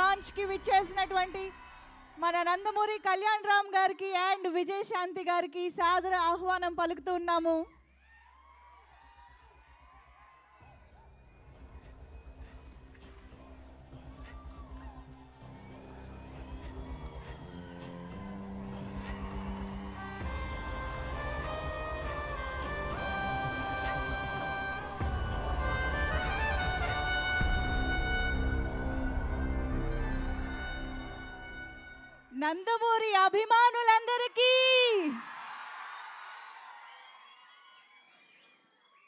లాంచ్కి విచ్చేసినటువంటి మన నందమూరి కళ్యాణ్ రామ్ గారికి అండ్ విజయశాంతి గారికి సాదర ఆహ్వానం పలుకుతున్నాము. నందమూరి అభిమానులందరికీ,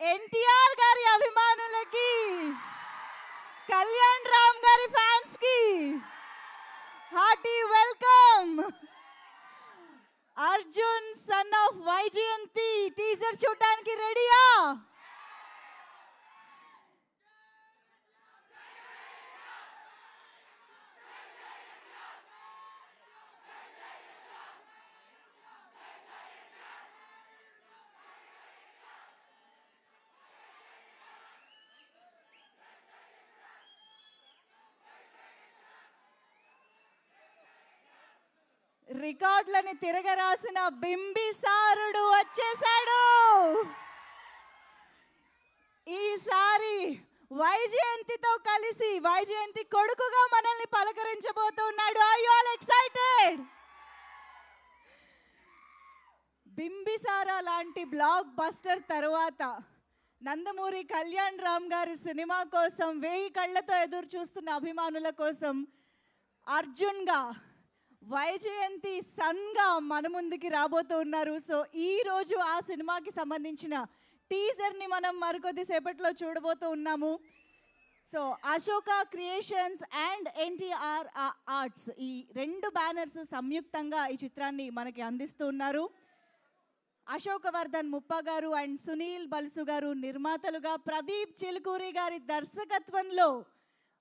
ఎన్టీఆర్ గారి అభిమానులకి, కళ్యాణ్ రామ్ గారి ఫ్యాన్స్ కి hearty welcome. Arjun son of Vyjayanthi teaser చూడడానికి రెడీయా? రికార్డులని తిరగరాసిన బింబిసారుడు వచ్చేసాడు. ఈసారి వైజయంతితో కలిసి వైజయంతి కొడుకుగా మనల్ని పలకరించబోతున్నాడు. Are you all excited? Bimbisara లాంటి బ్లాక్ బస్టర్ తరువాత నందమూరి కళ్యాణ్ రామ్ గారి సినిమా కోసం 1000 కళ్ళతో ఎదురు చూస్తున్న అభిమానుల కోసం అర్జున్గా, వైజయంతి సన్గా మన ముందుకి రాబోతూ ఉన్నారు. సో ఈరోజు ఆ సినిమాకి సంబంధించిన టీజర్ని మనం మరికొద్ది సేపట్లో చూడబోతూ ఉన్నాము. So Ashoka creations and NTR arts, ఈ 2 బ్యానర్స్ సంయుక్తంగా ఈ చిత్రాన్ని మనకి అందిస్తూ ఉన్నారు. అశోకవర్ధన్ ముప్ప గారు అండ్ సునీల్ బల్సు గారు నిర్మాతలుగా, ప్రదీప్ చిలుకూరి గారి దర్శకత్వంలో,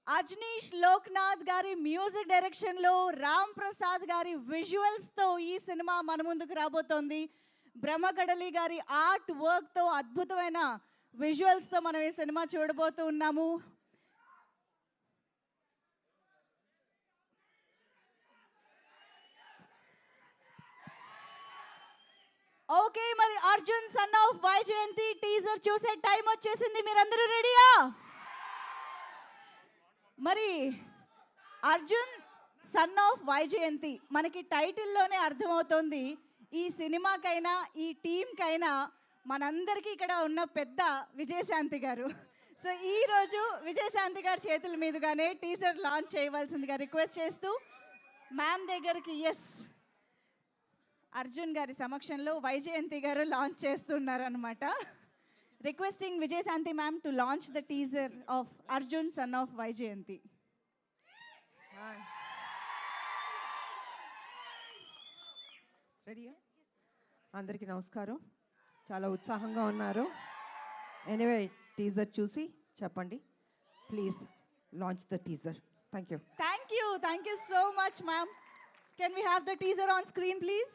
అజ్నీష్ లోక్నాథ్ గారి మ్యూజిక్ డైరెక్షన్లో, రామ్ ప్రసాద్ గారి విజువల్స్తో ఈ సినిమా మన ముందుకు రాబోతోంది. బ్రహ్మకడలి గారి ఆర్ట్ వర్క్తో, అద్భుతమైన విజువల్స్తో మనం ఈ సినిమా చూడబోతూ ఉన్నాము. ఓకే, మరి Arjun son of Vyjayanthi teaser చూసే టైం వచ్చేసింది. మీరందరూ రెడీయా? మరి అర్జున్ సన్ ఆఫ్ వైజయంతి మనకి టైటిల్లోనే అర్థమవుతోంది. ఈ సినిమాకైనా ఈ టీంకైనా మనందరికీ ఇక్కడ ఉన్న పెద్ద విజయశాంతి గారు. సో ఈరోజు విజయశాంతి గారి చేతుల మీదుగానే టీజర్ లాంచ్ చేయవలసిందిగా రిక్వెస్ట్ చేస్తూ మ్యామ్ దగ్గరికి అర్జున్ గారి సమక్షంలో వైజయంతి గారు లాంచ్ చేస్తున్నారు అనమాట. Requesting Vijayashanti ma'am to launch the teaser of Arjun son of Vaijayanti. Ready? Andariki namaskaram. Chala utsahanga unnaru. Anyway, teaser chusi cheppandi. Please launch the teaser. Thank you. Thank you so much, ma'am. Can we have the teaser on screen, please?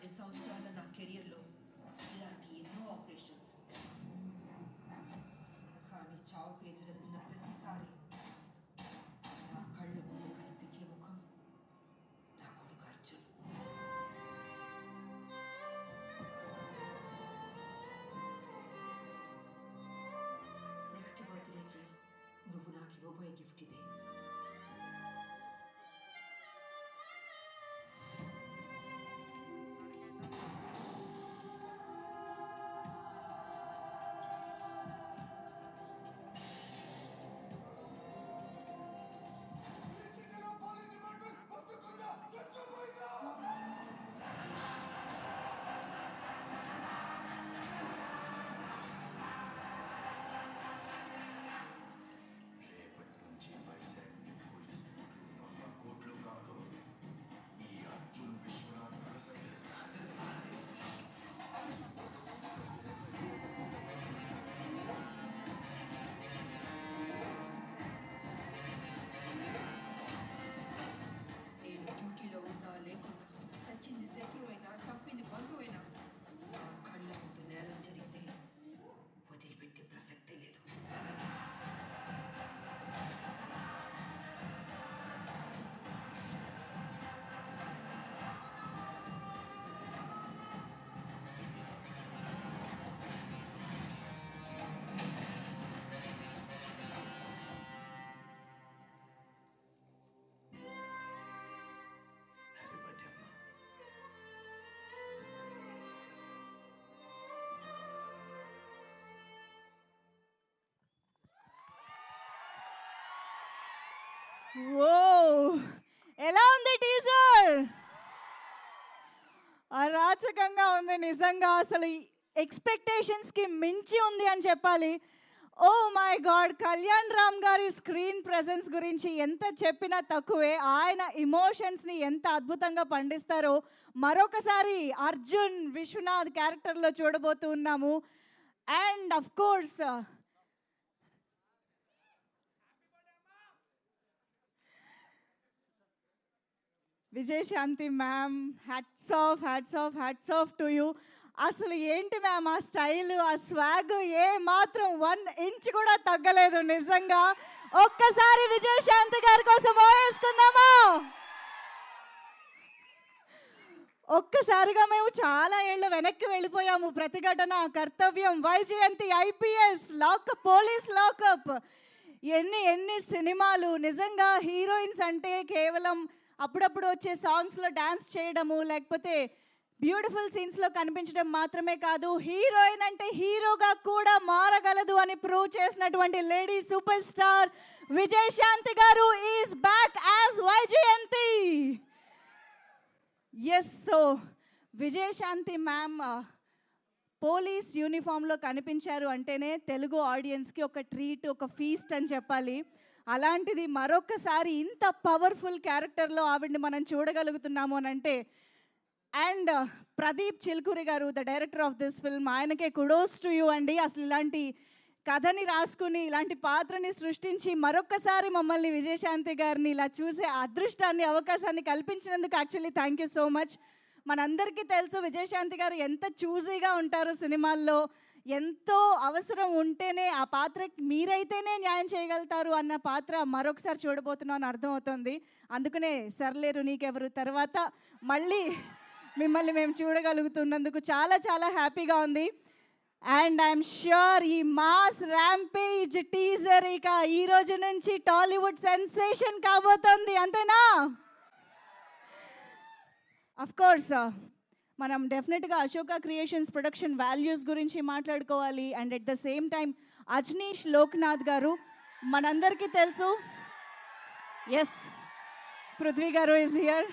10 సంవత్సరాల నా కెరియర్లో ఇలాంటి ఎన్నో operations, కానీ చావుకు ఎదురెళ్తున్న ప్రతిసారి నా కళ్ళ ముందు కనిపించే ముఖం నా కొడుకు అర్జున్. నెక్స్ట్ బర్త్డేకి నువ్వు నాకు ఇవ్వబోయే గిఫ్ట్ ఇదే. ఓ ఎలా ఉంది టీజర్? అరాచకంగా ఉంది నిజంగా. అసలు ఎక్స్పెక్టేషన్స్కి మించి ఉంది అని చెప్పాలి. Oh my God, Kalyan Ram గారి స్క్రీన్ ప్రెజెన్స్ గురించి ఎంత చెప్పినా తక్కువే. ఆయన ఇమోషన్స్ని ఎంత అద్భుతంగా పండిస్తారో మరొకసారి అర్జున్ విశ్వనాథ్ క్యారెక్టర్లో చూడబోతూ ఉన్నాము. And of course Vijayashanti ma'am, hats off hats off hats off to you. అసలు ఏంటి మ్యామ్ ఆ స్టైల్, ఆ స్వాగ్ ఏ మాత్రం 1 ఇంచ్ కూడా తగ్గలేదు నిజంగా. ఒక్కసారి విజయశాంతి గారి కోసం వేసుకుందామా? ఒక్కసారిగా మేము చాలా ఏళ్ళు వెనక్కి వెళ్ళిపోయాము. ప్రతిఘటన, కర్తవ్యం, Vyjayanthi, IPS, lockup, police lockup, ఎన్ని సినిమాలు. నిజంగా హీరోయిన్స్ అంటే కేవలం అప్పుడప్పుడు వచ్చే సాంగ్స్లో డ్యాన్స్ చేయడము, లేకపోతే బ్యూటిఫుల్ సీన్స్లో కనిపించడం మాత్రమే కాదు, హీరోయిన్ అంటే హీరోగా కూడా మారగలదు అని ప్రూవ్ చేసినటువంటి lady super star Vijayashanti garu is back as Vyjayanthi. Yes, so Vijayashanti ma'am police యూనిఫామ్లో కనిపించారు అంటేనే తెలుగు ఆడియన్స్కి ఒక ట్రీట్, ఒక ఫీస్ట్ అని చెప్పాలి. అలాంటిది మరొకసారి ఇంత పవర్ఫుల్ క్యారెక్టర్లో ఆవిడ్ని మనం చూడగలుగుతున్నాము అని అంటే, అండ్ ప్రదీప్ చిల్కూరి గారు, the director of this film, ఆయనకే కుడోస్ టు యూ అండి. అసలు ఇలాంటి కథని రాసుకుని ఇలాంటి పాత్రని సృష్టించి మరొకసారి మమ్మల్ని విజయశాంతి గారిని ఇలా చూసే అదృష్టాన్ని, అవకాశాన్ని కల్పించినందుకు actually thank you so much. మనందరికీ తెలుసు విజయశాంతి గారు ఎంత చూజీగా ఉంటారు సినిమాల్లో, ఎంతో అవసరం ఉంటేనే ఆ పాత్రకి మీరైతేనే న్యాయం చేయగలుగుతారు అన్న పాత్ర మరొకసారి చూడబోతున్నాను అర్థమవుతుంది. అందుకనే సర్లేరు నీకెవరు తర్వాత మళ్ళీ మిమ్మల్ని మేము చూడగలుగుతున్నందుకు చాలా చాలా హ్యాపీగా ఉంది. అండ్ ఐఎమ్ ష్యూర్ ఈ మాస్ ర్యాంపేజ్ టీజర్ ఇక ఈ రోజు నుంచి టాలీవుడ్ సెన్సేషన్ కాబోతోంది, అంతేనా? అఫ్ కోర్స్ మనం డెఫినెట్గా అశోక క్రియేషన్స్ ప్రొడక్షన్ వాల్యూస్ గురించి మాట్లాడుకోవాలి. And at the same time Ajaneesh Loknath గారు మనందరికీ తెలుసు. ఎస్, పృథ్వీ గారు is here.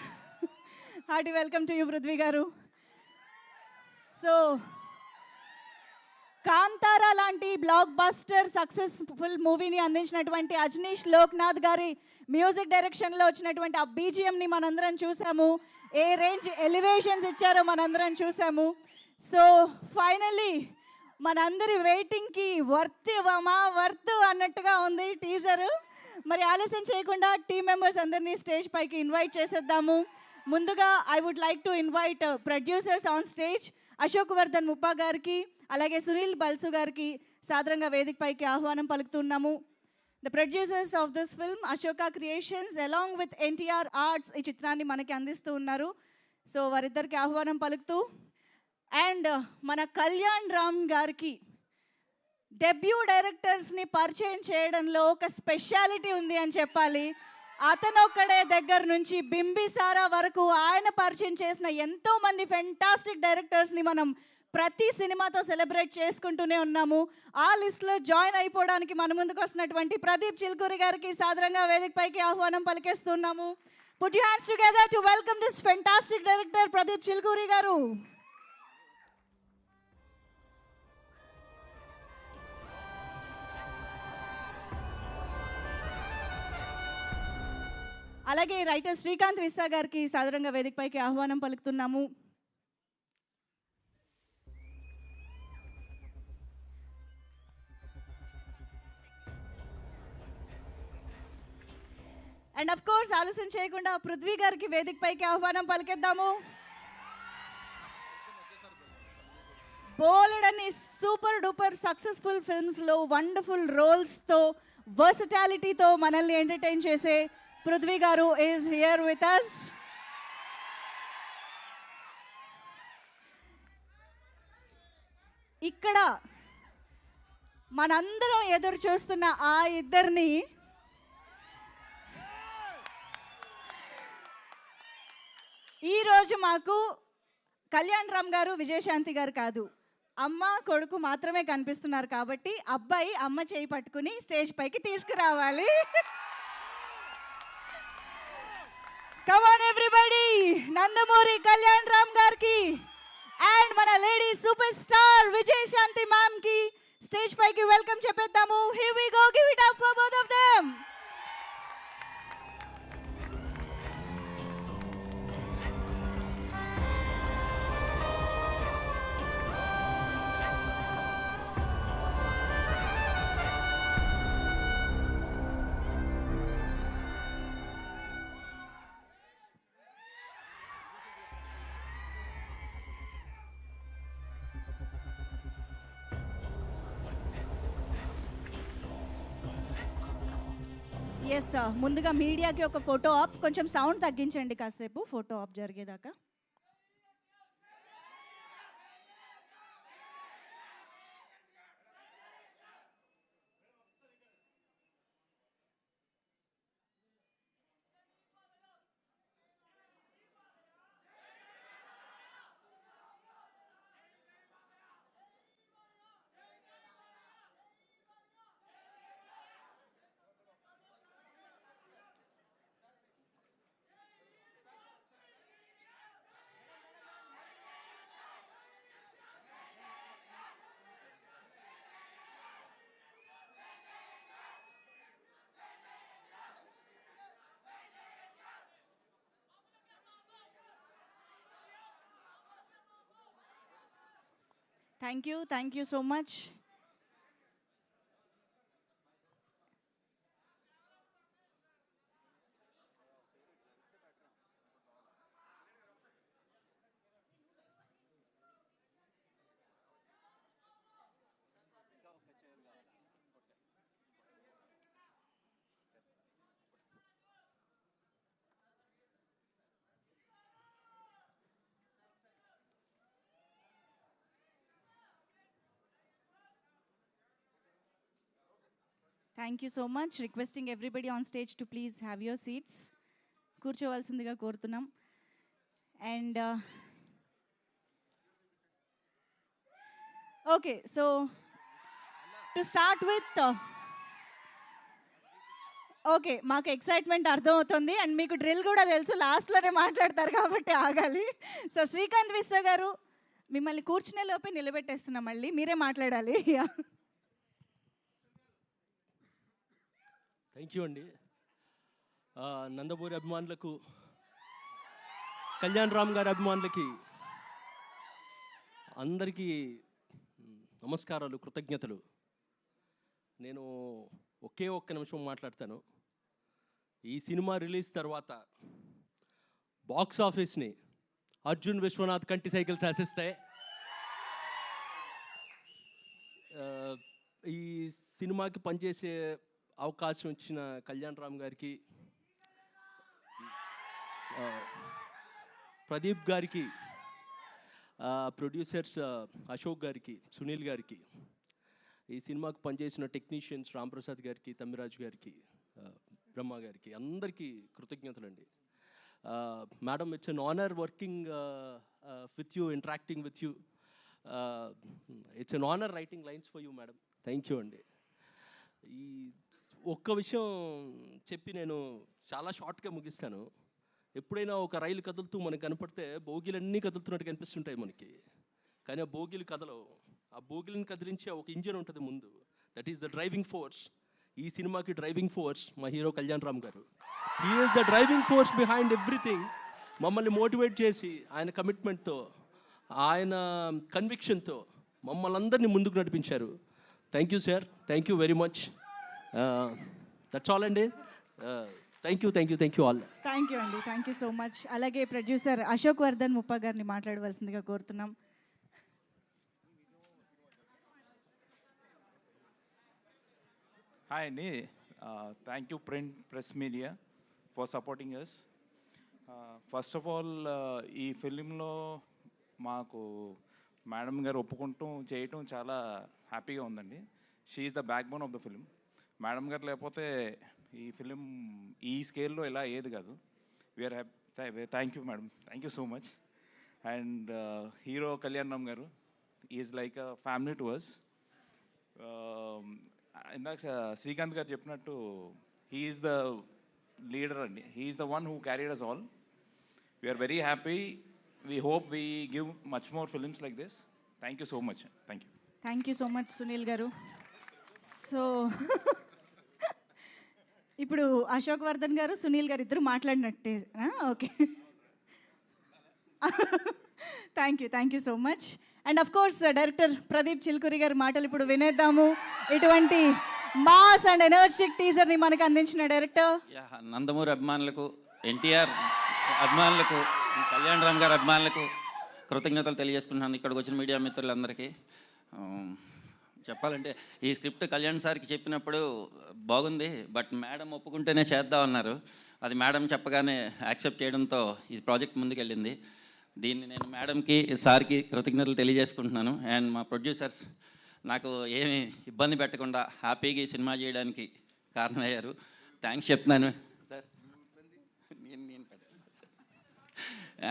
Hearty welcome to you Prithvi గారు. సో కాంతారా లాంటి బ్లాక్ బస్టర్ సక్సెస్ఫుల్ మూవీని అందించినటువంటి అజ్నీష్ లోక్నాథ్ గారి మ్యూజిక్ డైరెక్షన్లో వచ్చినటువంటి ఆ బీజిఎంని మనందరం చూసాము. ఏ రేంజ్ ఎలివేషన్స్ ఇచ్చారో మనందరం చూసాము. సో ఫైనల్లీ మనందరి వెయిటింగ్కి వర్త్ అన్నట్టుగా ఉంది టీజరు. మరి ఆలస్యం చేయకుండా టీమ్ మెంబర్స్ అందరినీ స్టేజ్ పైకి ఇన్వైట్ చేసేద్దాము. ముందుగా I would like to invite producers on stage. Ashok Vardhan Muppa గారికి అలాగే సునీల్ బల్సు గారికి సాదరంగా వేదిక పైకి ఆహ్వానం పలుకుతున్నాము. The producers of this film Ashoka creations along with NTR arts ఈ చిత్రాన్ని మనకి అందిస్తూ ఉన్నారు. సో వారిద్దరికి ఆహ్వానం పలుకుతూ అండ్ మన కళ్యాణ్ రామ్ గారికి డెబ్యూ డైరెక్టర్స్ని పరిచయం చేయడంలో ఒక స్పెషాలిటీ ఉంది అని చెప్పాలి. అతను ఒక్కడే దగ్గర నుంచి బింబిసారా వరకు ఆయన పరిచయం చేసిన ఎంతోమంది ఫెంటాస్టిక్ డైరెక్టర్స్ని మనం ప్రతి సినిమాతో సెలబ్రేట్ చేసుకుంటూనే ఉన్నాము. ఆ లిస్ట్లో జాయిన్ అయిపోవడానికి మన ముందుకు వస్తున్నటువంటి ప్రదీప్ చిల్కూరి గారికి సాదరంగా వేదిక పైకి ఆహ్వానం పలికేస్తున్నాము. Put you hands together to welcome this fantastic director Pradeep Chilukuri garu. అలాగే రైటర్ శ్రీకాంత్ విస్సా గారికి సాదరంగా వేదిక పైకి ఆహ్వానం పలుకుతున్నాము. అండ్ అఫ్ కోర్స్ ఆలస్యం చేయకుండా పృథ్వీ గారికి వేదిక పైకి ఆహ్వానం పలికేద్దాము. బోలెడన్ని సూపర్ డూపర్ సక్సెస్ఫుల్ ఫిల్మ్స్లో వండర్ఫుల్ రోల్స్తో వర్సటాలిటీతో మనల్ని ఎంటర్టైన్ చేసే పృథ్వీ గారు ఈజ్ హియర్ విత్ అస్. ఇక్కడ మనందరం ఎదురు చూస్తున్న ఆ ఇద్దరిని ఈరోజు మాకు కళ్యాణ్ రామ్ గారు విజయశాంతి గారు కాదు, అమ్మ కొడుకు మాత్రమే కనిపిస్తున్నారు. కాబట్టి అబ్బాయి అమ్మ చేయి పట్టుకుని స్టేజ్ పైకి తీసుకురావాలి. Come on everybody, Nandamuri Kalyan Ram గారికి అండ్ మన lady super star Vijayashanti ma'am కి స్టేజ్ పైకి వెల్కమ్ చెప్పేద్దాము. Here we go, give it up for both of them. Yes, ముందుగా మీడియాకి ఒక ఫోటో ఆప్. కొంచెం సౌండ్ తగ్గించండి కాసేపు ఫోటో ఆప్ జరిగేదాకా. Thank you so much. Thank you so much. Requesting everybody on stage to please have your seats. కూర్చోవలసిందిగా కోరుతున్నాం. And okay, so to start with okay, మాకు ఎక్సైట్మెంట్ అర్థమవుతుంది అండ్ మీకు drill కూడా తెలుసు, లాస్ట్లోనే మాట్లాడతారు కాబట్టి ఆగాలి. సో శ్రీకాంత్ విస్సా గారు, మిమ్మల్ని కూర్చునే లోపే నిలబెట్టేస్తున్నాం, మళ్ళీ మీరే మాట్లాడాలి. థ్యాంక్ యూ అండి. నందమూరి అభిమానులకు, కళ్యాణ్ రామ్ గారి అభిమానులకి అందరికీ నమస్కారాలు, కృతజ్ఞతలు. నేను ఒక్క నిమిషం మాట్లాడతాను. ఈ సినిమా రిలీజ్ తర్వాత బాక్స్ ఆఫీస్ని అర్జున్ విశ్వనాథ్ కంటి సైకిల్ శాసిస్తాయి. ఈ సినిమాకి పనిచేసే అవకాశం ఇచ్చిన కళ్యాణ్ రామ్ గారికి, ప్రదీప్ గారికి, ప్రొడ్యూసర్స్ అశోక్ గారికి, సునీల్ గారికి, ఈ సినిమాకి పనిచేసిన టెక్నీషియన్స్ రాంప్రసాద్ గారికి, తమ్మిరాజు గారికి, బ్రహ్మ గారికి, అందరికీ కృతజ్ఞతలండి. Madam, it's an honour working with you, interacting with you. It's an honour writing lines for you madam. Thank you అండి. ఈ ఒక్క విషయం చెప్పి నేను చాలా షార్ట్గా ముగిస్తాను. ఎప్పుడైనా ఒక రైలు కదులుతూ మనకు కనపడితే బోగీలన్నీ కదులుతున్నట్టు కనిపిస్తుంటాయి మనకి, కానీ ఆ బోగీలు కదలవు. ఆ బోగీలను కదిలించే ఒక ఇంజిన్ ఉంటుంది ముందు, that is the driving force. ఈ సినిమాకి డ్రైవింగ్ ఫోర్స్ మా hero Kalyan Ram garu. He is the driving force behind everything. మమ్మల్ని మోటివేట్ చేసి ఆయన కమిట్మెంట్తో, ఆయన కన్విక్షన్తో మమ్మల్ని అందరినీ ముందుకు నడిపించారు. Thank you sir, thank you very much. That's all అండి. Thank you all. Thank you అండి, థ్యాంక్ యూ సో మచ్. అలాగే ప్రొడ్యూసర్ అశోక్ వర్ధన్ ముప్ప గారిని మాట్లాడవలసిందిగా కోరుతున్నాం. హాయ్ అండి, thank you press media for supporting us. First of all, ఈ ఫిలింలో మాకు మేడం గారు ఒప్పుకుంటూ చేయటం చాలా హ్యాపీగా ఉందండి. She is the backbone of the film. Madam గారు లేకపోతే ఈ ఫిలిం ఈ స్కేల్లో ఇలా ఏది కాదు. We are happy. Thank you madam, thank you so much. And hero Kalyan Ram garu is like a family to us. ఇందాక శ్రీకాంత్ గారు చెప్పినట్టు హీఈస్ ద లీడర్ అండి. He is the one who carried us all. We are very happy. We hope we give much more films like this. Thank you so much. Thank you. Thank you so much Sunil garu. So ఇప్పుడు అశోక్ వర్ధన్ గారు, సునీల్ గారు ఇద్దరు మాట్లాడినట్టే. Okay, thank you so much. And of course director Pradeep Chilukuri గారి మాటలు ఇప్పుడు వినేద్దాము. ఇటువంటి mass and energetic టీజర్ని మనకు అందించిన director. Nandamuri అభిమానులకు, ఎన్టీఆర్ అభిమానులకు, కళ్యాణ్ రామ్ గారి అభిమానులకు కృతజ్ఞతలు తెలియజేసుకుంటున్నాను. ఇక్కడికి వచ్చిన మీడియా మిత్రులందరికీ చెప్పాలంటే, ఈ స్క్రిప్ట్ కళ్యాణ్ సార్కి చెప్పినప్పుడు బాగుంది, బట్ మేడం ఒప్పుకుంటేనే చేద్దాం అన్నారు. అది మేడం చెప్పగానే యాక్సెప్ట్ చేయడంతో ఈ ప్రాజెక్ట్ ముందుకెళ్ళింది. దీన్ని నేను మేడంకి, సార్కి కృతజ్ఞతలు తెలియజేసుకుంటున్నాను. అండ్ మా ప్రొడ్యూసర్స్ నాకు ఏమి ఇబ్బంది పెట్టకుండా హ్యాపీగా ఈ సినిమా చేయడానికి కారణమయ్యారు. థ్యాంక్స్ చెప్తున్నాను సార్.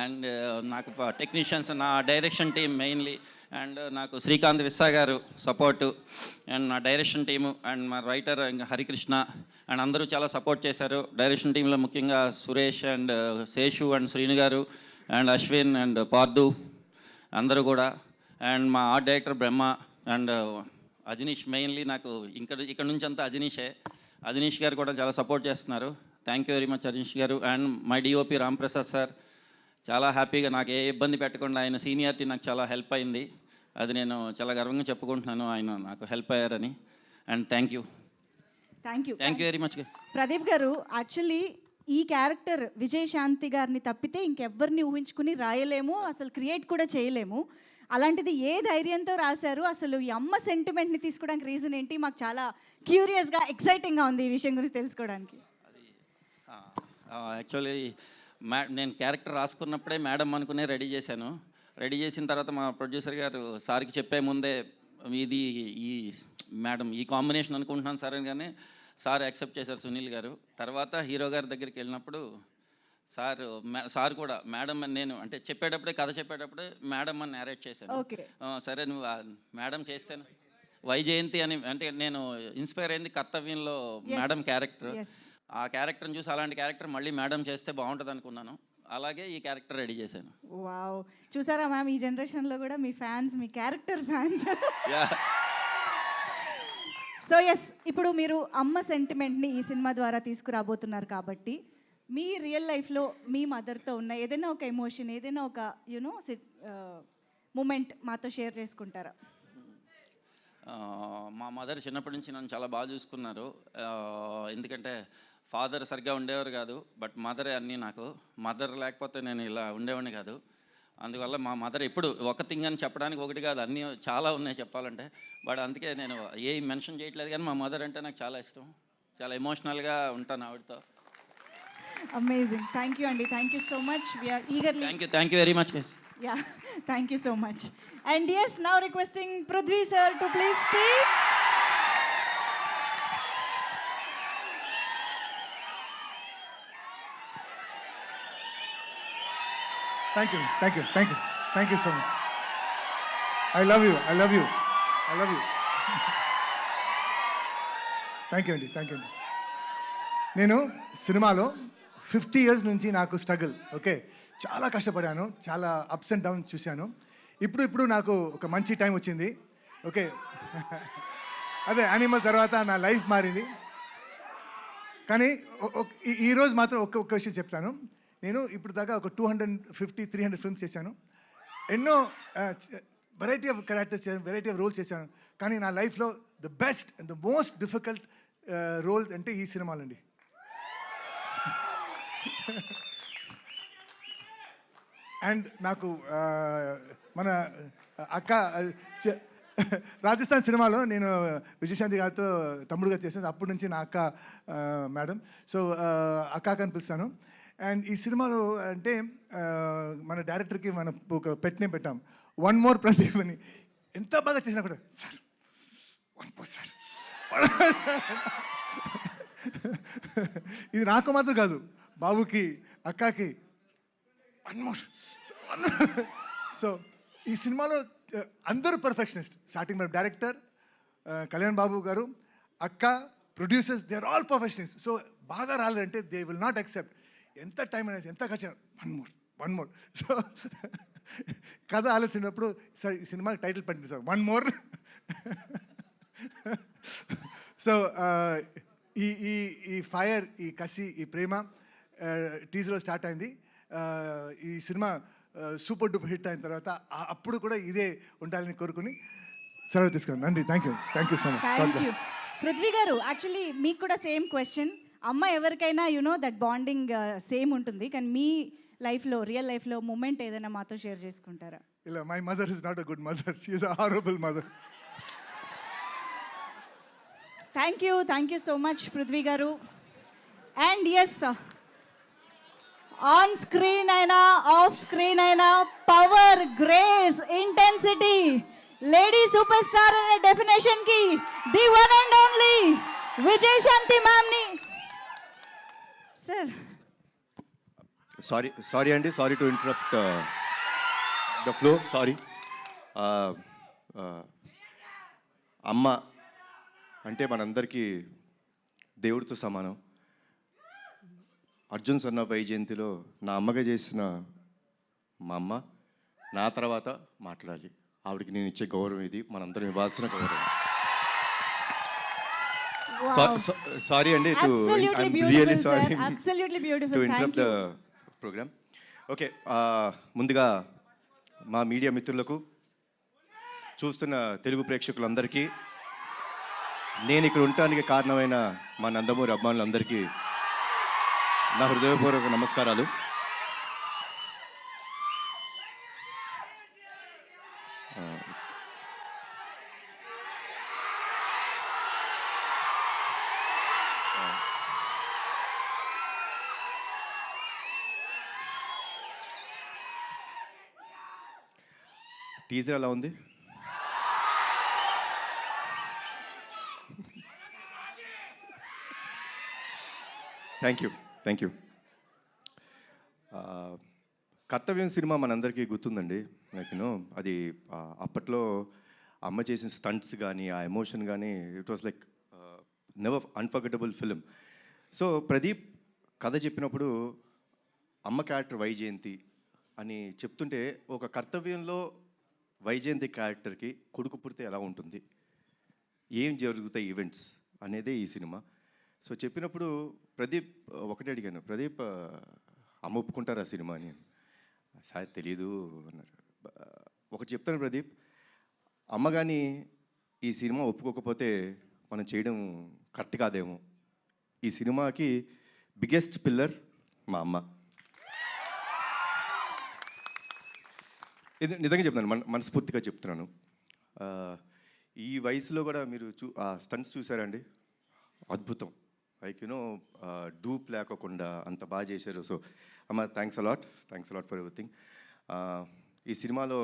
అండ్ నాకు టెక్నీషియన్స్, నా డైరెక్షన్ టీం మెయిన్లీ, అండ్ నాకు శ్రీకాంత్ విస్సా గారు సపోర్టు, అండ్ నా డైరెక్షన్ టీము, అండ్ మా రైటర్ హరికృష్ణ, అండ్ అందరూ చాలా సపోర్ట్ చేశారు. డైరెక్షన్ టీంలో ముఖ్యంగా సురేష్ అండ్ శేషు అండ్ శ్రీను గారు అండ్ అశ్విన్ అండ్ పార్దు అందరూ కూడా, అండ్ మా art director Brahma and Ajaneesh. Mainly నాకు ఇక్కడ నుంచి అంతా అజనీష్ గారు కూడా చాలా సపోర్ట్ చేస్తున్నారు. Thank you very much Ajaneesh garu. And my DOP Ramprasad sir చాలా హ్యాపీగా, నాకు ఏ ఇబ్బంది పెట్టకుండా ఆయన సీనియారిటీ నాకు చాలా హెల్ప్ అయింది. అది నేను చాలా గర్వంగా చెప్పుకుంటున్నాను, ఆయన నాకు హెల్ప్ అయ్యారని. And thank you very much. Pradeep గారు, యాక్చువల్లీ ఈ క్యారెక్టర్ విజయశాంతి గారిని తప్పితే ఇంకెవ్వరిని ఊహించుకుని రాయలేము, అసలు క్రియేట్ కూడా చేయలేము. అలాంటిది ఏ ధైర్యంతో రాశారు? అసలు ఈ అమ్మ సెంటిమెంట్ని తీసుకోవడానికి రీజన్ ఏంటి? మాకు చాలా క్యూరియస్గా, ఎక్సైటింగ్గా ఉంది ఈ విషయం గురించి తెలుసుకోవడానికి. యాక్చువల్లీ నేను క్యారెక్టర్ రాసుకున్నప్పుడే మేడం అనుకునే రెడీ చేశాను. రెడీ చేసిన తర్వాత మా ప్రొడ్యూసర్ గారు సార్కి చెప్పే ముందే ఇది ఈ మేడం ఈ కాంబినేషన్ అనుకుంటున్నాను సార్ అని, కానీ సార్ యాక్సెప్ట్ చేశారు సునీల్ గారు. తర్వాత హీరో గారి దగ్గరికి వెళ్ళినప్పుడు సార్ కూడా మేడం అని, నేను అంటే చెప్పేటప్పుడే, కథ చెప్పేటప్పుడే మేడం అని నేరేట్ చేశాను. సరే నువ్వు మేడం చేస్తాను వైజయంతి అని, అంటే నేను ఇన్స్పైర్ అయింది కర్తవ్యంలో మేడం క్యారెక్టర్. ఆ క్యారెక్టర్ని చూసి అలాంటి క్యారెక్టర్ మళ్ళీ మేడం చేస్తే బాగుంటుంది అనుకున్నాను. అలాగే ఈ క్యారెక్టర్ రెడీ చేశాను. వావ్, చూసారా మ్యామ్, ఈ జనరేషన్లో కూడా మీ ఫ్యాన్స్, మీ క్యారెక్టర్ ఫ్యాన్స్. సో ఎస్, ఇప్పుడు మీరు అమ్మ సెంటిమెంట్ని ఈ సినిమా ద్వారా తీసుకురాబోతున్నారు కాబట్టి, మీ రియల్ లైఫ్లో మీ మదర్తో ఉన్న ఏదైనా ఒక ఎమోషన్, ఏదైనా ఒక మూమెంట్ మాతో షేర్ చేసుకుంటారా? మా మదర్ చిన్నప్పటి నుంచి నన్ను చాలా బాగా చూసుకున్నారు. ఎందుకంటే ఫాదర్ సరిగ్గా ఉండేవారు కాదు, బట్ మదరే అన్నీ నాకు. మదర్ లేకపోతే నేను ఇలా ఉండేవాడిని కాదు. అందువల్ల మా మదర్ ఎప్పుడు ఒక థింగ్ అని చెప్పడానికి ఒకటి కాదు, అన్నీ చాలా ఉన్నాయి చెప్పాలంటే. బట్ అందుకే నేను ఏ మెన్షన్ చేయట్లేదు, కానీ మా మదర్ అంటే నాకు చాలా ఇష్టం. చాలా ఎమోషనల్గా ఉంటాను ఆవిడతో. అమేజింగ్. థ్యాంక్ యూ అండి. Thank you so much. We are eagerly. Thank you very much. Yeah, thank you so much. And yes, now requesting Prithvi sir to please speak. Thank you, thank you, thank you, thank you so much. I love you, I love you, I love you. Thank you అండి, thank you అండి. నేను సినిమాలో 50 years నుంచి నాకు struggle, okay, చాలా కష్టపడాను, చాలా ups and downs చూశాను. ఇప్పుడు నాకు ఒక మంచి టైం వచ్చింది, ఓకే. అదే యానిమల్ తర్వాత నా లైఫ్ మారింది. కానీ ఈరోజు మాత్రం ఒక్క విషయం చెప్తాను. నేను ఇప్పుడు దాకా ఒక 250-300 ఫిల్మ్స్ చేశాను. ఎన్నో వెరైటీ ఆఫ్ క్యారెక్టర్స్ చేశాను, వెరైటీ ఆఫ్ రోల్స్ చేశాను. కానీ నా లైఫ్లో the best and the most difficult role అంటే ఈ సినిమాలండి. అండ్ నాకు మన అక్క రాజస్థాన్ సినిమాలో నేను విజయశాంతి గారితో తమ్ముడుగా చేశాను. అప్పటి నుంచి నా అక్క మేడం, సో అక్క అని పిలుస్తాను. అండ్ ఈ సినిమాలో అంటే మన డైరెక్టర్కి మనం ఒక పెట్ నేమ్ పెట్టాం, వన్ మోర్ ప్రదీప్ అని. ఎంత బాగా చేసినా కూడా సార్ వన్ మోర్ సార్. ఇది నాకు మాత్రం కాదు, బాబుకి, అక్కకి వన్ మోర్. సో ఈ సినిమాలో అందరూ పర్ఫెక్షనిస్ట్. స్టార్టింగ్ మన డైరెక్టర్ కళ్యాణ్ బాబు గారు, అక్క, producers, they are all perfectionist. So బాగా రాలేదంటే దే విల్ నాట్ యాక్సెప్ట్. ఎంత టైం అనేది, ఎంత ఖర్చు, వన్ మోర్. సో కథ ఆలోచించినప్పుడు సార్ ఈ సినిమాకి టైటిల్ పెట్టండి సార్, వన్ మోర్. సో ఈ ఫైర్, ఈ కసి, ఈ ప్రేమ టీజర్లో స్టార్ట్ అయింది. ఈ సినిమా సూపర్ డూపర్ హిట్ అయిన తర్వాత అప్పుడు కూడా ఇదే ఉండాలని కోరుకుని సెలవు తీసుకున్నాను. నండి, thank you so much. Thank you. Prithvi గారు, యాక్చువల్లీ మీకు కూడా సేమ్ క్వశ్చన్. అమ్మ ఎవరికైనా దట్ బాండింగ్ సేమ్ ఉంటుంది, కానీ మీ లైఫ్లో, రియల్ లైఫ్లో మూమెంట్ ఏదైనా మాతో షేర్ చేసుకుంటారా? ఇలా my mother is not a good mother, she is a horrible mother. Thank you so much Prithvi గారు. అండ్ ఎస్, ఆన్ స్క్రీన్ అయినా ఆఫ్ స్క్రీన్ అయినా power, grace, intensity, lady super star అనే definition కి the one and only Vijayashanti ma'am ని. Sir sorry అండి, sorry to interrupt the flow, sorry. అమ్మ అంటే మనందరికీ దేవుడితో సమానం. అర్జున్ సన్న వైజయంతిలో నా అమ్మగా చేసిన మా అమ్మ నా తర్వాత మాట్లాడాలి. ఆవిడకి నేను ఇచ్చే గౌరవం ఇది, మనందరం ఇవ్వాల్సిన గౌరవం. సారీ అండి, really sorry to interrupt the programme. Okay, ముందుగా మా మీడియా మిత్రులకు, చూస్తున్న తెలుగు ప్రేక్షకులందరికీ, నేను ఇక్కడ ఉండటానికి కారణమైన మా నందమూరి అభిమానులందరికీ నా హృదయపూర్వక నమస్కారాలు. టీజర్ ఎలా ఉంది? Thank you. కర్తవ్యం సినిమా మనందరికీ గుర్తుందండి. నాకు అది అప్పట్లో అమ్మ చేసిన స్టంట్స్ కానీ, ఆ ఎమోషన్ కానీ, it was like never unforgettable film. So Pradeep కథ చెప్పినప్పుడు అమ్మ క్యారెక్టర్ వైజయంతి అని చెప్తుంటే, ఒక కర్తవ్యంలో వైజయంతి క్యారెక్టర్కి కొడుకు పుడితే ఎలా ఉంటుంది, ఏం జరుగుతాయి ఈవెంట్స్ అనేదే ఈ సినిమా. సో చెప్పినప్పుడు ప్రదీప్ ఒకటే అడిగాను, ప్రదీప్ అమ్మ ఒప్పుకుంటారా సినిమా అని. సార్ తెలీదు అన్నారు. ఒకటి చెప్తాను ప్రదీప్, అమ్మ కానీ ఈ సినిమా ఒప్పుకోకపోతే మనం చేయడం కరెక్ట్ కాదేమో. ఈ సినిమాకి బిగ్గెస్ట్ పిల్లర్ మా అమ్మ. ఇది నిజంగా చెప్తున్నాను, మనస్ఫూర్తిగా చెప్తున్నాను. ఈ వయసులో కూడా మీరు ఆ స్టంట్స్ చూసారండి, అద్భుతం. లైక్ యూనో డూప్ లేకోకుండా అంత బాగా చేశారు. సో అమ్మ, థ్యాంక్స్ అలాట్ ఫర్ ఎవ్రీథింగ్. ఈ సినిమాలో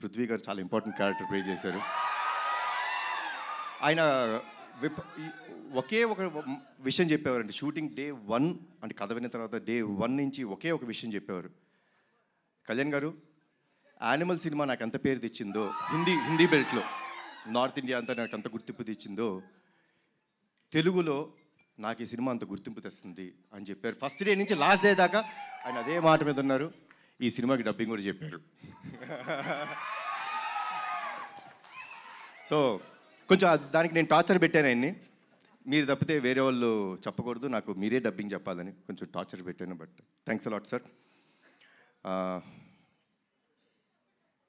పృథ్వీ గారు చాలా ఇంపార్టెంట్ క్యారెక్టర్ ప్లే చేశారు. ఆయన ఒకే ఒక విషయం చెప్పేవారండి. షూటింగ్ డే 1 అంటే కథ విన్న తర్వాత డే 1 నుంచి ఒకే ఒక విషయం చెప్పేవారు. కళ్యాణ్ గారు, యానిమల్ సినిమా నాకు ఎంత పేరు తెచ్చిందో, హిందీ బెల్ట్లో నార్త్ ఇండియా అంతా నాకు అంత గుర్తింపు తెచ్చిందో, తెలుగులో నాకు ఈ సినిమా అంత గుర్తింపు తెస్తుంది అని చెప్పారు. ఫస్ట్ డే నుంచి లాస్ట్ డే దాకా ఆయన అదే మాట మీద ఉన్నారు. ఈ సినిమాకి డబ్బింగ్ కూడా చెప్పారు. సో కొంచెం దానికి నేను టార్చర్ పెట్టాను ఆయన్ని. మీరు తప్పితే వేరే వాళ్ళు చెప్పకూడదు, నాకు మీరే డబ్బింగ్ చెప్పాలని కొంచెం టార్చర్ పెట్టాను. But thanks a lot sir.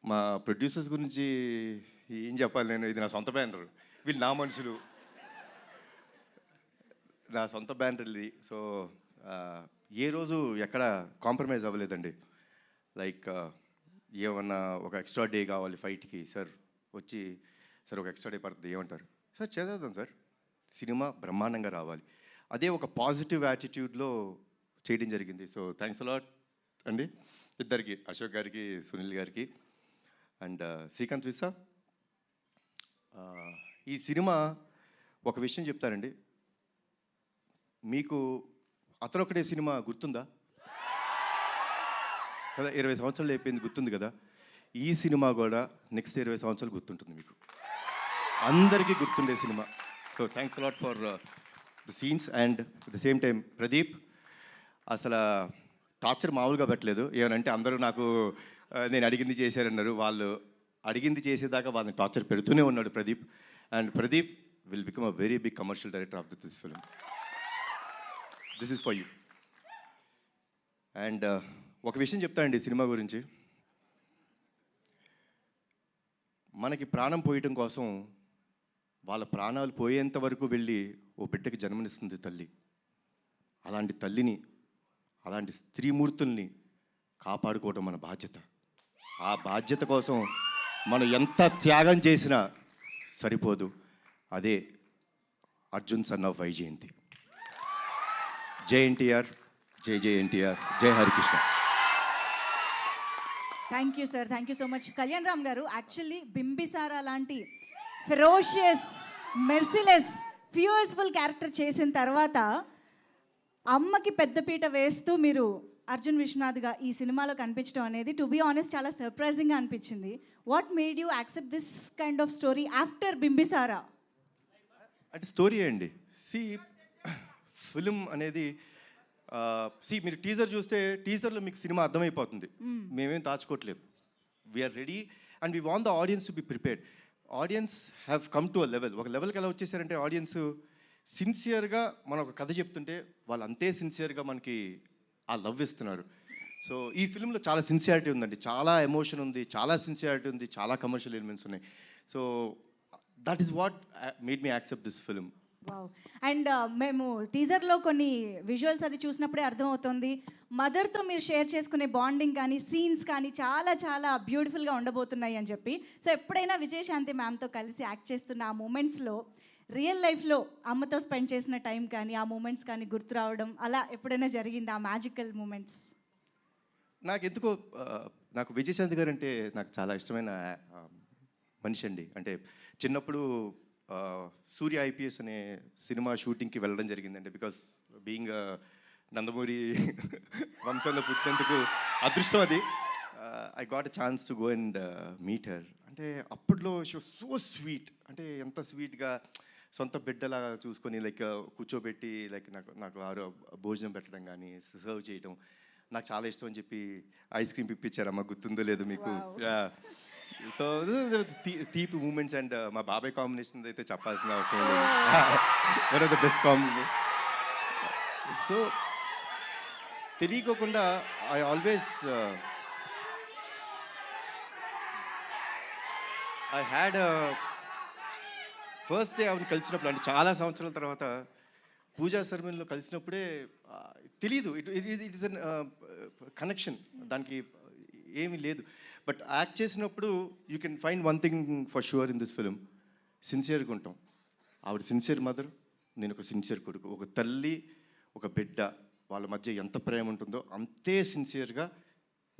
మా ప్రొడ్యూసర్స్ గురించి ఏం చెప్పాలి నేను, ఇది నా సొంత బ్యానర్, వీళ్ళు నా మనుషులు, నా సొంత బ్యానర్ ఇది. సో ఏ రోజు ఎక్కడ కాంప్రమైజ్ అవ్వలేదండి. లైక్ ఏమన్నా ఒక ఎక్స్ట్రా డే కావాలి ఫైట్కి, సార్ వచ్చి సార్ ఒక ఎక్స్ట్రా డే పడుతుంది ఏమంటారు, సార్ చేద్దాం సార్, సినిమా బ్రహ్మాండంగా రావాలి. అదే ఒక పాజిటివ్ యాటిట్యూడ్లో చేయడం జరిగింది. సో థ్యాంక్స్ అలాట్ అండి ఇద్దరికి, అశోక్ గారికి, సునీల్ గారికి అండ్ శ్రీకాంత్ విసా. ఈ సినిమా ఒక విషయం చెప్తారండి, మీకు అతనొక్కడే సినిమా గుర్తుందా కదా, 20 సంవత్సరాలు అయిపోయింది, గుర్తుంది కదా. ఈ సినిమా కూడా నెక్స్ట్ 20 సంవత్సరాలు గుర్తుంటుంది మీకు, అందరికీ గుర్తుండే cinema. So thanks a lot for the scenes and at the same time Pradeep అసలు టార్చర్ మామూలుగా పెట్టలేదు. ఏమనంటే అందరూ నాకు నేను అడిగింది చేశారన్నారు, వాళ్ళు అడిగింది చేసేదాకా వాళ్ళని టార్చర్ పెడుతూనే ఉన్నాడు Pradeep. And Pradeep will become a very big commercial director of this film. This is for you. And ఒక విషయం చెప్తానండి సినిమా గురించి, మనకి ప్రాణం పోయటం కోసం వాళ్ళ ప్రాణాలు పోయేంత వరకు వెళ్ళి ఓ బిడ్డకి జన్మనిస్తుంది తల్లి. అలాంటి తల్లిని, అలాంటి స్త్రీమూర్తుల్ని కాపాడుకోవడం మన బాధ్యత. ఆ బాధ్యత కోసం మనం ఎంత త్యాగం చేసినా సరిపోదు. అదే అర్జున్ సన్ ఆఫ్ వైజయంతి. జై ఎన్టీఆర్, జై జై ఎన్టీఆర్, జై Harikrishna. Thank you sir, thank you so much. Kalyan Ram గారు, యాక్చువల్లీ బింబిసారా లాంటి ఫెరోషియస్, మెర్సిలెస్, ఫ్యూయర్స్ఫుల్ క్యారెక్టర్ చేసిన తర్వాత అమ్మకి పెద్దపీట వేస్తూ మీరు అర్జున్ విశ్వనాథ్గా ఈ సినిమాలో కనిపించడం అనేది టు బీ ఆనెస్ట్ చాలా సర్ప్రైజింగ్గా అనిపించింది. What made you accept this kind of story after Bimbisara? అంటే స్టోరీ అండి. ఫిలిం అనేది మీరు టీజర్ చూస్తే టీజర్లో మీకు సినిమా అర్థమైపోతుంది. మేమేం దాచుకోవట్లేదు. We are ready and we want the audience to be prepared. Audience have come to a level. ఒక లెవెల్కి ఎలా వచ్చేసారంటే ఆడియన్స్ సిన్సియర్గా మనం ఒక కథ చెప్తుంటే వాళ్ళు అంతే సిన్సియర్గా మనకి ఆ లవ్ ఇస్తున్నారు. సో ఈ ఫిల్మ్లో చాలా సిన్సియారిటీ ఉందండి, చాలా ఎమోషన్ ఉంది, చాలా సిన్సియారిటీ ఉంది, చాలా కమర్షియల్ ఎలిమెంట్స్ ఉన్నాయి. So that is what made me accept this film. Wow. And మేము టీజర్లో కొన్ని విజువల్స్ అది చూసినప్పుడే అర్థమవుతుంది, మదర్తో మీరు షేర్ చేసుకునే బాండింగ్ కానీ సీన్స్ కానీ చాలా చాలా బ్యూటిఫుల్గా ఉండబోతున్నాయి అని చెప్పి. సో ఎప్పుడైనా విజయశాంతి మ్యామ్తో కలిసి యాక్ట్ చేస్తున్న ఆ మూమెంట్స్లో రియల్ లైఫ్లో అమ్మతో స్పెండ్ చేసిన టైం కానీ ఆ మూమెంట్స్ కానీ గుర్తు రావడం అలా ఎప్పుడైనా జరిగింది, ఆ మ్యాజికల్ మూమెంట్స్? నాకు ఎందుకో నాకు విజయశాంతి గారు అంటే నాకు చాలా ఇష్టమైన మనిషి అండి. అంటే చిన్నప్పుడు సూర్య ఐపీఎస్ అనే సినిమా షూటింగ్కి వెళ్ళడం జరిగిందండి. బికాస్ బీయింగ్ నందమూరి వంశంలో పుట్టినందుకు అదృష్టం అది. I got a chance to go and meet her. అంటే అప్పట్లో షీ వాజ్ సో స్వీట్, అంటే ఎంత స్వీట్గా సొంత బిడ్డలా చూసుకొని లైక్ కూర్చోబెట్టి లైక్ నాకు భోజనం పెట్టడం కానీ సర్వ్ చేయడం నాకు చాలా ఇష్టం అని చెప్పి ఐస్ క్రీమ్ పిప్పించారమ్మా, గుర్తుందో లేదు మీకు. సో తీపి మూమెంట్స్. అండ్ మా బాబాయ్ కాంబినేషన్ అయితే చెప్పాల్సిన అవసరం లేదు, one of the best combination. So తెలియకోకుండా I always I had first day ఆవిడ కలిసినప్పుడు, అంటే చాలా సంవత్సరాల తర్వాత పూజా సెరమనీలో కలిసినప్పుడే తెలీదు, ఇట్ ఇస్ అన్ కనెక్షన్, దానికి ఏమీ లేదు. బట్ యాక్ట్ చేసినప్పుడు you can find one thing for sure in this film, సిన్సియర్గా ఉంటాం. ఆవిడ సిన్సియర్ మదర్, నేను ఒక సిన్సియర్ కొడుకు. ఒక తల్లి ఒక బిడ్డ వాళ్ళ మధ్య ఎంత ప్రేమ ఉంటుందో అంతే సిన్సియర్గా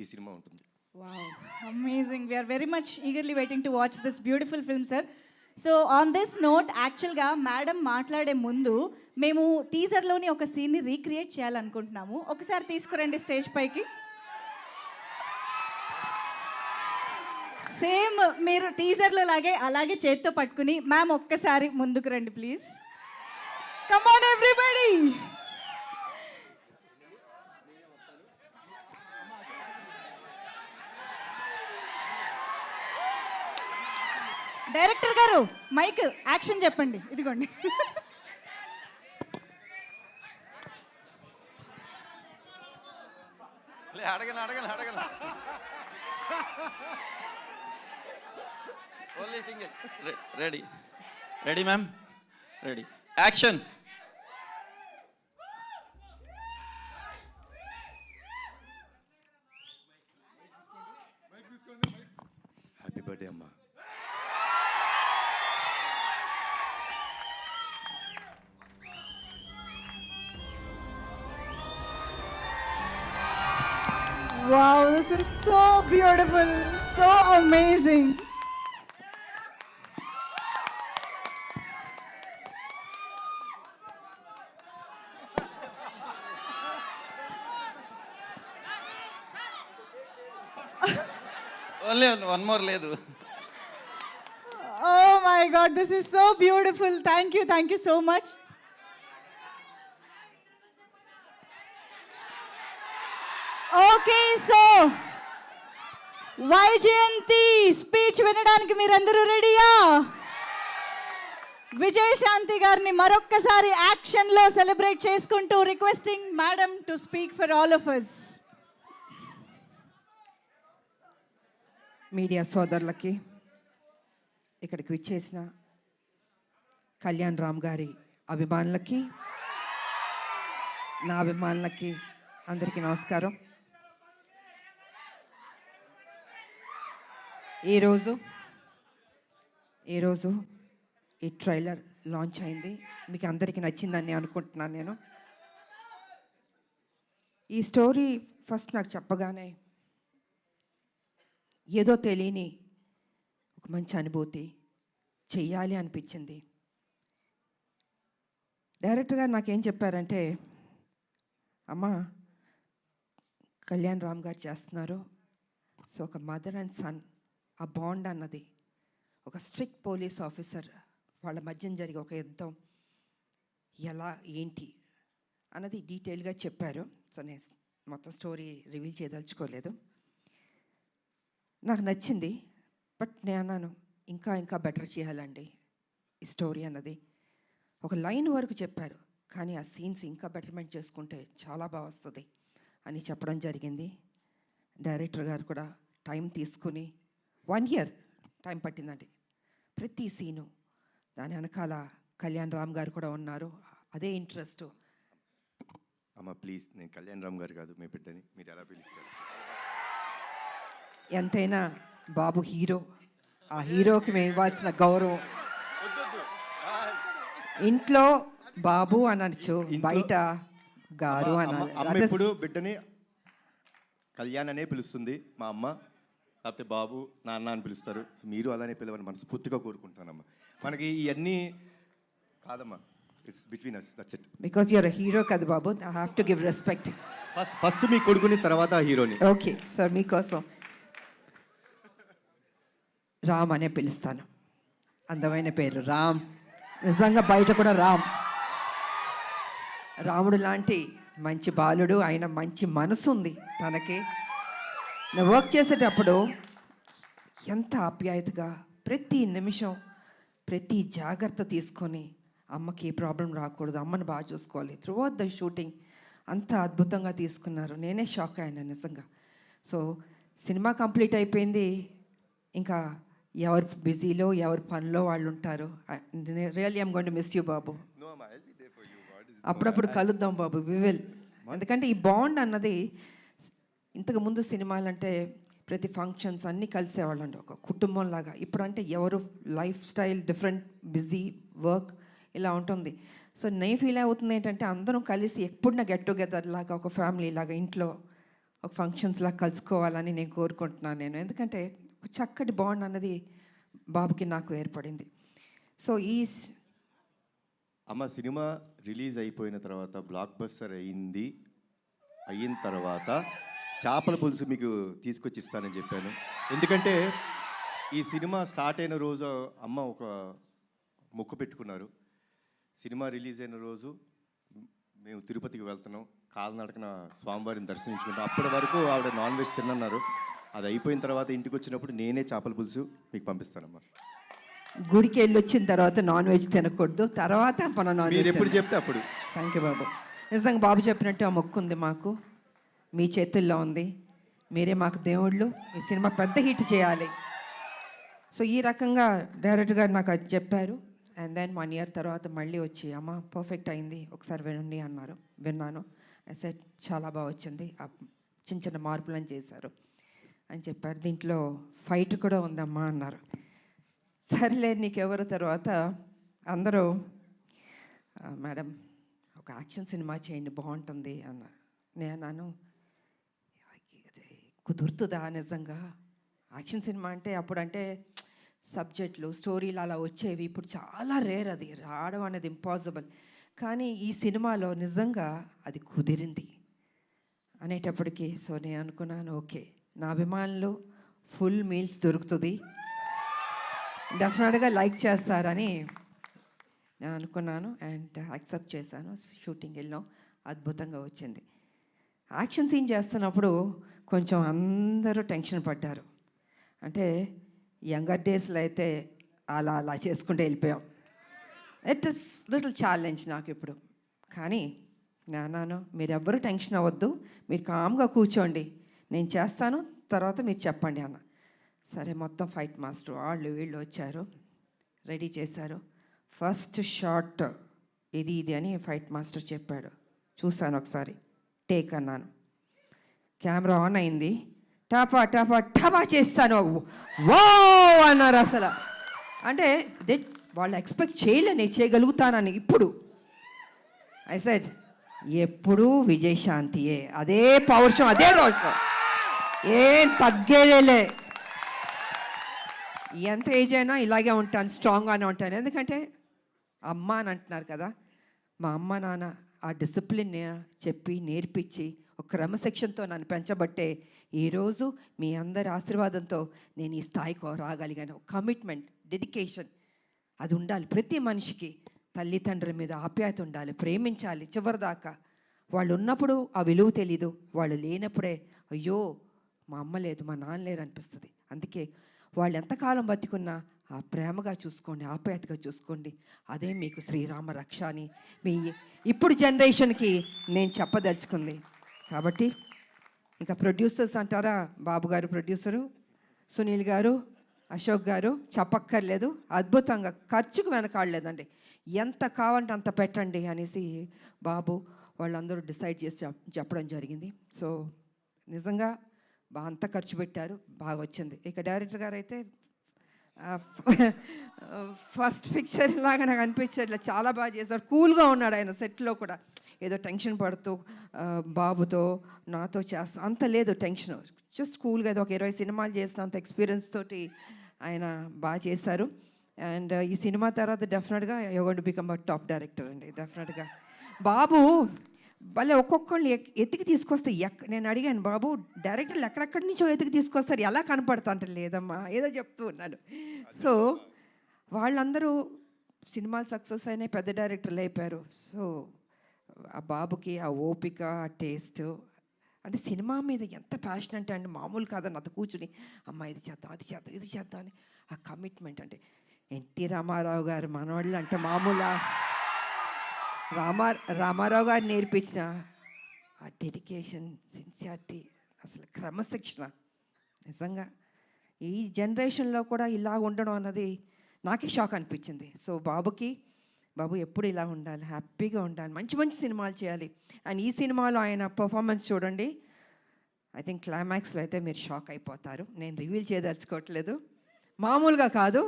ఈ సినిమా ఉంటుంది. Wow, amazing. We are very much eagerly waiting to watch this beautiful film, sir. So on this note, యాక్చువల్గా మేడం మాట్లాడే ముందు మేము టీజర్లోని ఒక సీన్ని రీక్రియేట్ చేయాలనుకుంటున్నాము. ఒకసారి తీసుకురండి స్టేజ్ పైకి. సేమ్ మీరు టీజర్లో లాగే అలాగే చేత్తో పట్టుకుని మ్యామ్ ఒక్కసారి ముందుకు రండి please. Come on everybody. Director గారు మైక్ యాక్షన్ చెప్పండి. ఇదిగోండి. అడగను only single. Ready ma'am, ready, action. Happy birthday అమ్మా. Wow, this is so beautiful, so amazing. Only one more లేదు. Oh my God, this is so beautiful. Thank you so much. Okay, so Vyjayanthi speech వినడానికి మీరందరూ రెడీయా? విజయశాంతి గారిని మరొక్కసారి యాక్షన్లో celebrate చేసుకుంటూ requesting madam to speak for all of us. Media సోదరులకి, ఇక్కడికి విచ్చేసిన కళ్యాణ్ రామ్ గారి అభిమానులకి, నా అభిమానులకి అందరికీ నమస్కారం. ఈరోజు ఈ ట్రైలర్ లాంచ్ అయింది. మీకు అందరికీ నచ్చిందని నేను అనుకుంటున్నాను. నేను ఈ స్టోరీ ఫస్ట్ నాకు చెప్పగానే ఏదో తెలియని ఒక మంచి అనుభూతి, చెయ్యాలి అనిపించింది. డైరెక్టర్ గారు నాకేం చెప్పారంటే, అమ్మ కళ్యాణ్ రామ్ గారు చేస్తున్నారు, సో ఒక మదర్ అండ్ సన్ ఆ బాండ్ అన్నది, ఒక స్ట్రిక్ట్ పోలీస్ ఆఫీసర్ వాళ్ళ మధ్యన జరిగే ఒక యుద్ధం ఎలా ఏంటి అన్నది డీటెయిల్గా చెప్పారు. సో నేను మొత్తం స్టోరీ రివీల్ చేయదలుచుకోలేదు. నాకు నచ్చింది. బట్ నేను అన్నాను ఇంకా బెటర్ చేయాలండి ఈ స్టోరీ అన్నది. ఒక లైన్ వరకు చెప్పారు, కానీ ఆ సీన్స్ ఇంకా బెటర్మెంట్ చేసుకుంటే చాలా బాగా వస్తుంది అని చెప్పడం జరిగింది. డైరెక్టర్ గారు కూడా టైం తీసుకుని 1 year టైం పట్టిందండి ప్రతి సీను. దాని వెనకాల కళ్యాణ్ రామ్ గారు కూడా ఉన్నారు, అదే ఇంట్రెస్ట్. అమ్మ ప్లీజ్, నేను కళ్యాణ్ రామ్ గారు కాదు, మీ బిడ్డని, మీరు ఎలా పిలుస్తారు? ఎంతైనా బాబు హీరో, ఆ హీరోకి మేము ఇవ్వాల్సిన గౌరవం. ఇంట్లో బాబు అనొచ్చు, బయట గారు అమ్మ అనాలి. ఇప్పుడు బిడ్డని కళ్యాణ్ అనే పిలుస్తుంది మా అమ్మ, లేకపోతే బాబు నాన్న అని పిలుస్తారు. సో మీరు అలానే పిలవని మనస్ఫూర్తిగా కోరుకుంటానమ్మా. మనకి ఇవన్నీ కాదమ్మా, it's between us, that's it. Because you're a hero కదా బాబు, I have to give respect. First మీ కొడుకుని, తర్వాత హీరోని. ఓకే సార్, మీకోసం రామ్ అనే పిలుస్తాను. అందమైన పేరు రామ్, నిజంగా బయట కూడా రాముడు లాంటి మంచి బాలుడు, ఆయన మంచి మనసు ఉంది తనకి. నేను వర్క్ చేసేటప్పుడు ఎంత ఆప్యాయతగా ప్రతి నిమిషం ప్రతి జాగ్రత్త తీసుకొని, అమ్మకి ఏ ప్రాబ్లం రాకూడదు, అమ్మని బాగా చూసుకోవాలి. త్రూఅవుట్ ద షూటింగ్ అంత అద్భుతంగా తీసుకున్నారు. నేనే షాక్ అయ్యాను నిజంగా. సో సినిమా కంప్లీట్ అయిపోయింది, ఇంకా ఎవరు బిజీలో ఎవరి పనిలో వాళ్ళు ఉంటారు. Really I'm going to miss you Babu. No, Amma, I'll be there for you. What is అప్పుడప్పుడు కలుద్దాం బాబు, విల్. ఎందుకంటే ఈ బాండ్ అన్నది ఇంతకు ముందు సినిమాలంటే ప్రతి ఫంక్షన్స్ అన్నీ కలిసేవాళ్ళండి ఒక కుటుంబం లాగా. ఇప్పుడంటే ఎవరు life style different, busy work ఇలా ఉంటుంది. సో నేను ఫీల్ అవుతుంది ఏంటంటే అందరం కలిసి ఎప్పుడైనా గెట్ టుగెదర్ లాగా ఒక ఫ్యామిలీ లాగా ఇంట్లో ఒక ఫంక్షన్స్ లాగా కలుసుకోవాలని నేను కోరుకుంటున్నాను నేను. ఎందుకంటే ఒక చక్కటి బాండ్ అన్నది బాబుకి నాకు ఏర్పడింది. సో అమ్మ సినిమా రిలీజ్ అయిపోయిన తర్వాత బ్లాక్ బస్టర్ అయిన తర్వాత చేపల పులుసు మీకు తీసుకొచ్చి ఇస్తానని చెప్పాను. ఎందుకంటే ఈ సినిమా స్టార్ట్ అయిన రోజు అమ్మ ఒక మొక్కు పెట్టుకున్నారు. సినిమా రిలీజ్ అయిన రోజు మేము తిరుపతికి వెళ్తున్నాం, కాలినడకన స్వామివారిని దర్శించుకుంటాం. అప్పటి వరకు ఆవిడ నాన్ వెజ్ తినన్నారు. అది అయిపోయిన తర్వాత ఇంటికి వచ్చినప్పుడు నేనే చేపల పులుసు మీకు పంపిస్తానమ్మా. గుడికి వెళ్ళి వచ్చిన తర్వాత నాన్ వెజ్ తినకూడదు, తర్వాత మనం నాన్ మీరు వెజ్ ఎప్పుడు చెప్తే అప్పుడు. థ్యాంక్ యూ బాబు. నిజంగా బాబు చెప్పినట్టు ఆ మొక్కు ఉంది మాకు, మీ చేతుల్లో ఉంది. మీరే మాకు దేవుళ్ళు. ఈ సినిమా పెద్ద హిట్ చేయాలి. సో ఈ రకంగా డైరెక్టర్ గారు నాకు అది చెప్పారు. అండ్ దెన్ 1 year తర్వాత మళ్ళీ వచ్చి అమ్మ పర్ఫెక్ట్ అయింది, ఒకసారి వినండి అన్నారు. విన్నాను. సెట్ చాలా బాగా వచ్చింది, చిన్న చిన్న మార్పులను చేశారు అని చెప్పారు. దీంట్లో ఫైట్ కూడా ఉందమ్మా అన్నారు. సర్లే నీకెవరు. తర్వాత అందరూ మేడం ఒక యాక్షన్ సినిమా చేయండి బాగుంటుంది అన్నారు. నేను అన్నాను కుదురుతుందా నిజంగా? యాక్షన్ సినిమా అంటే అప్పుడంటే సబ్జెక్టులు స్టోరీలు అలా వచ్చేవి, ఇప్పుడు చాలా రేర్, అది రావడం అనేది ఇంపాసిబుల్. కానీ ఈ సినిమాలో నిజంగా అది కుదిరింది అనేటప్పటికీ సో నేను అనుకున్నాను ఓకే నా అభిమానులు ఫుల్ మీల్స్ దొరుకుతుంది, డెఫినెట్గా లైక్ చేస్తారని నేను అనుకున్నాను. అండ్ యాక్సెప్ట్ చేశాను. షూటింగ్ వెళ్ళాం, అద్భుతంగా వచ్చింది. యాక్షన్ సీన్ చేస్తున్నప్పుడు కొంచెం అందరూ టెన్షన్ పడ్డారు. అంటే యంగర్ డేస్లో అయితే అలా అలా చేసుకుంటూ వెళ్ళిపోయాం. ఇట్ ఇస్ లిటిల్ ఛాలెంజ్ నాకు ఇప్పుడు. కానీ నాన్న మీరెవ్వరూ టెన్షన్ అవ్వద్దు, మీరు కామ్గా కూర్చోండి, నేను చేస్తాను, తర్వాత మీరు చెప్పండి అన్న. సరే మొత్తం ఫైట్ మాస్టర్ వాళ్ళు వీళ్ళు వచ్చారు, రెడీ చేశారు. ఫస్ట్ షాట్ ఇది అని ఫైట్ మాస్టర్ చెప్పాడు. చూశాను ఒకసారి, టేక్ అన్నాను. కెమెరా ఆన్ అయింది. టపా టపా టపా చేస్తాను, వో అన్నారు. అసలు అంటే వాళ్ళు ఎక్స్పెక్ట్ చేయలే నేను చేయగలుగుతానని. ఇప్పుడు ఐ సెడ్ ఎప్పుడూ విజయశాంతియే, అదే పౌరుషం, అదే రోషం, ఏం తగ్గేదేలే. ఎంత ఏజ్ అయినా ఇలాగే ఉంటాను, స్ట్రాంగ్గానే ఉంటాను. ఎందుకంటే అమ్మ అని అంటున్నారు కదా, మా అమ్మ నాన్న ఆ డిసిప్లిన్ చెప్పి నేర్పించి ఒక క్రమశిక్షణతో నన్ను పెంచబట్టే ఈరోజు మీ అందరి ఆశీర్వాదంతో నేను ఈ స్థాయికి రాగలిగాను. కమిట్మెంట్, డెడికేషన్ అది ఉండాలి ప్రతి మనిషికి. తల్లిదండ్రుల మీద ఆప్యాయత ఉండాలి, ప్రేమించాలి చివరిదాకా. వాళ్ళు ఉన్నప్పుడు ఆ విలువ తెలీదు, వాళ్ళు లేనప్పుడే అయ్యో మా అమ్మ లేదు, మా నాన్న లేరు అనిపిస్తుంది. అందుకే వాళ్ళు ఎంతకాలం బతికున్నా ఆ ప్రేమగా చూసుకోండి, ఆప్యాయతగా చూసుకోండి. అదే మీకు శ్రీరామ రక్ష అని మీ ఇప్పుడు జనరేషన్కి నేను చెప్పదలుచుకుంది. కాబట్టి ఇంకా ప్రొడ్యూసర్స్ అంటారా, బాబు గారు ప్రొడ్యూసరు, సునీల్ గారు, అశోక్ గారు చెప్పక్కర్లేదు, అద్భుతంగా ఖర్చుకు వెనకాడలేదండి. ఎంత కావాలంటే అంత పెట్టండి అనేసి బాబు వాళ్ళందరూ డిసైడ్ చేసి చెప్పడం జరిగింది. సో నిజంగా అంత ఖర్చు పెట్టారు, బాగా వచ్చింది. ఇక డైరెక్టర్ గారు అయితే ఫస్ట్ పిక్చర్ లాగా నాకు అనిపించట్లే, చాలా బాగా చేశారు. కూల్గా ఉన్నాడు ఆయన సెట్లో కూడా, ఏదో టెన్షన్ పడుతూ బాబుతో నాతో చేస్తా అంత లేదు టెన్షన్, జస్ట్ కూల్గా ఏదో ఒక 20 సినిమాలు చేసిన అంత ఎక్స్పీరియన్స్ తోటి ఆయన బాగా చేశారు. అండ్ ఈ సినిమా తర్వాత డెఫినెట్గా you going to become a top director అండి. డెఫినెట్గా బాబు భలే ఒక్కొక్కళ్ళు ఎత్తికి తీసుకొస్తే నేను అడిగాను, బాబు డైరెక్టర్లు ఎక్కడెక్కడి నుంచో ఎత్తికి తీసుకొస్తారు, ఎలా కనపడతా అంటే లేదమ్మా ఏదో చెప్తూ ఉన్నాను. సో వాళ్ళందరూ సినిమాలు సక్సెస్ అయినాయి, పెద్ద డైరెక్టర్లు అయిపోయారు. సో ఆ బాబుకి ఆ ఓపిక, ఆ టేస్ట్, అంటే సినిమా మీద ఎంత ప్యాషన్ అంటే అండి మామూలు కాదని నాతో కూర్చుని అమ్మ ఇది చేద్దాం, అది చేద్దాం, ఇది చేద్దాం అని ఆ కమిట్మెంట్. అంటే ఎన్టీ రామారావు గారు మనవాళ్ళు అంటే మామూలు రామారావు గారు నేర్పించిన ఆ డెడికేషన్, సిన్సియారిటీ, అసలు క్రమశిక్షణ నిజంగా ఈ జనరేషన్లో కూడా ఇలా ఉండడం అన్నది నాకే షాక్ అనిపించింది. సో బాబుకి బాబు ఎప్పుడు ఇలా ఉండాలి, హ్యాపీగా ఉండాలి, మంచి మంచి సినిమాలు చేయాలి. అండ్ ఈ సినిమాలో ఆయన పర్ఫార్మెన్స్ చూడండి. ఐ థింక్ క్లైమాక్స్లో అయితే మీరు షాక్ అయిపోతారు. నేను రివీల్ చేయదలుచుకోవట్లేదు, మామూలుగా కాదు,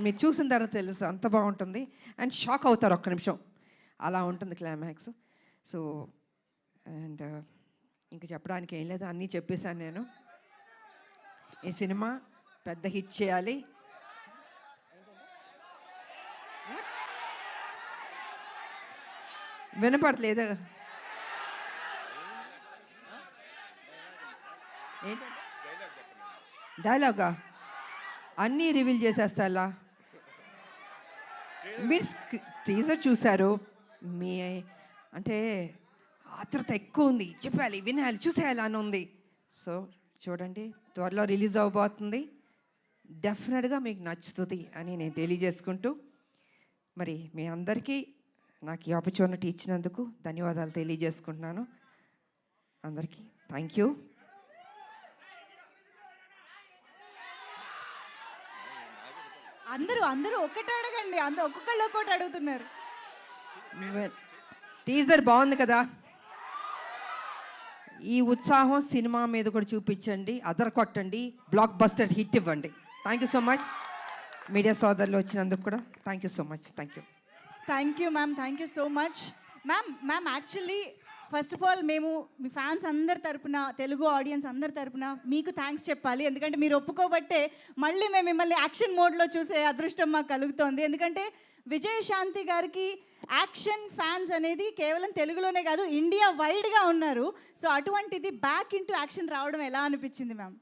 మీరు చూసిన తర్వాత తెలుసు అంత బాగుంటుంది. అండ్ షాక్ అవుతారు ఒక్క నిమిషం, అలా ఉంటుంది క్లైమాక్స్. సో అండ్ ఇంకా చెప్పడానికి ఏం లేదు, అన్నీ చెప్పేశాను నేను. ఈ సినిమా పెద్ద హిట్ చేయాలి. వినపడలేదు డైలాగా? అన్నీ రివీల్ చేసేస్తా అలా. మీరు టీజర్ చూశారు, మీ అంటే ఆతృత ఎక్కువ ఉంది, చెప్పాలి, వినాలి, చూసేయాలి అని ఉంది. సో చూడండి, త్వరలో రిలీజ్ అవ్వబోతుంది, డెఫినెట్గా మీకు నచ్చుతుంది అని నేను తెలియజేసుకుంటూ, మరి మీ అందరికీ నాకు ఈ ఆపర్చునిటీ ఇచ్చినందుకు ధన్యవాదాలు తెలియజేసుకుంటున్నాను. అందరికీ థ్యాంక్ యూ. అందరూ ఒక్కటి అడగండి, ఒక్కొక్కళ్ళు ఒక్కటి అడుగుతున్నారు. టీజర్ బాగుంది కదా, ఈ ఉత్సాహం సినిమా మీద కూడా చూపించండి, అదర కొట్టండి, బ్లాక్ బస్టర్ హిట్ ఇవ్వండి. Thank you so much. Media సోదరులు వచ్చినందుకు కూడా thank you so much. Thank you. Thank you ma'am, thank you so much. Ma'am actually first of all మేము మీ ఫ్యాన్స్ అందరి తరపున, తెలుగు ఆడియన్స్ అందరి తరపున మీకు థ్యాంక్స్ చెప్పాలి. ఎందుకంటే మీరు ఒప్పుకోబట్టే మళ్ళీ మేము మిమ్మల్ని యాక్షన్ మోడ్లో చూసే అదృష్టం మాకు కలుగుతోంది. ఎందుకంటే విజయశాంతి గారికి యాక్షన్ ఫ్యాన్స్ అనేది కేవలం తెలుగులోనే కాదు, ఇండియా వైడ్గా ఉన్నారు. సో అటువంటిది బ్యాక్ ఇంటూ యాక్షన్ రావడం ఎలా అనిపించింది మ్యామ్?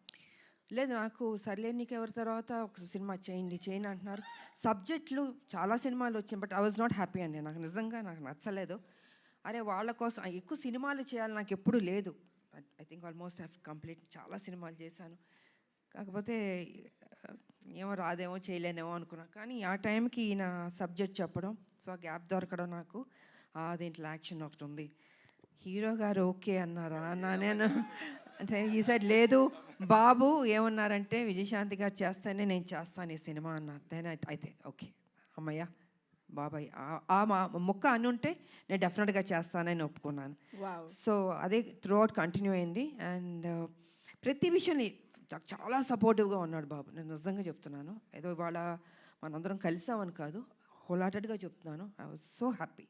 లేదు, నాకు సర్లే నీకు ఎవరి తర్వాత ఒక సినిమా చేయండి అంటున్నారు. సబ్జెక్టులు చాలా సినిమాలు వచ్చాయి, but I was not happy అండి. నాకు నిజంగా నచ్చలేదు. అరే వాళ్ళ కోసం ఎక్కువ సినిమాలు చేయాలి నాకు ఎప్పుడూ లేదు. I think almost have complete, చాలా సినిమాలు చేశాను. కాకపోతే ఏమో రాదేమో చేయలేనేమో అనుకున్నాను. కానీ ఆ టైంకి ఈయన సబ్జెక్ట్ చెప్పడం, సో ఆ గ్యాప్ దొరకడం నాకు, దీంట్లో యాక్షన్ ఒకటి ఉంది, హీరో గారు ఓకే అన్నారా అన్నా నేను. అంటే ఈ సైడ్ లేదు, బాబు ఏమన్నారంటే విజయశాంతి గారు చేస్తేనే నేను చేస్తాను ఈ సినిమా అన్నారు. దెన్ అయితే ఓకే అమ్మయ్య బాబాయ్ ఆ మా మొక్క అని ఉంటే నేను డెఫినెట్గా చేస్తానని ఒప్పుకున్నాను. సో అదే త్రూ అవుట్ కంటిన్యూ అయింది. అండ్ ప్రతి విషయాన్ని చాలా సపోర్టివ్గా ఉన్నాడు బాబు. నేను నిజంగా చెప్తున్నాను, ఏదో ఇవాళ మనందరం కలిసామని కాదు, హోల్ హార్టెడ్గా చెప్తున్నాను. I was so happy.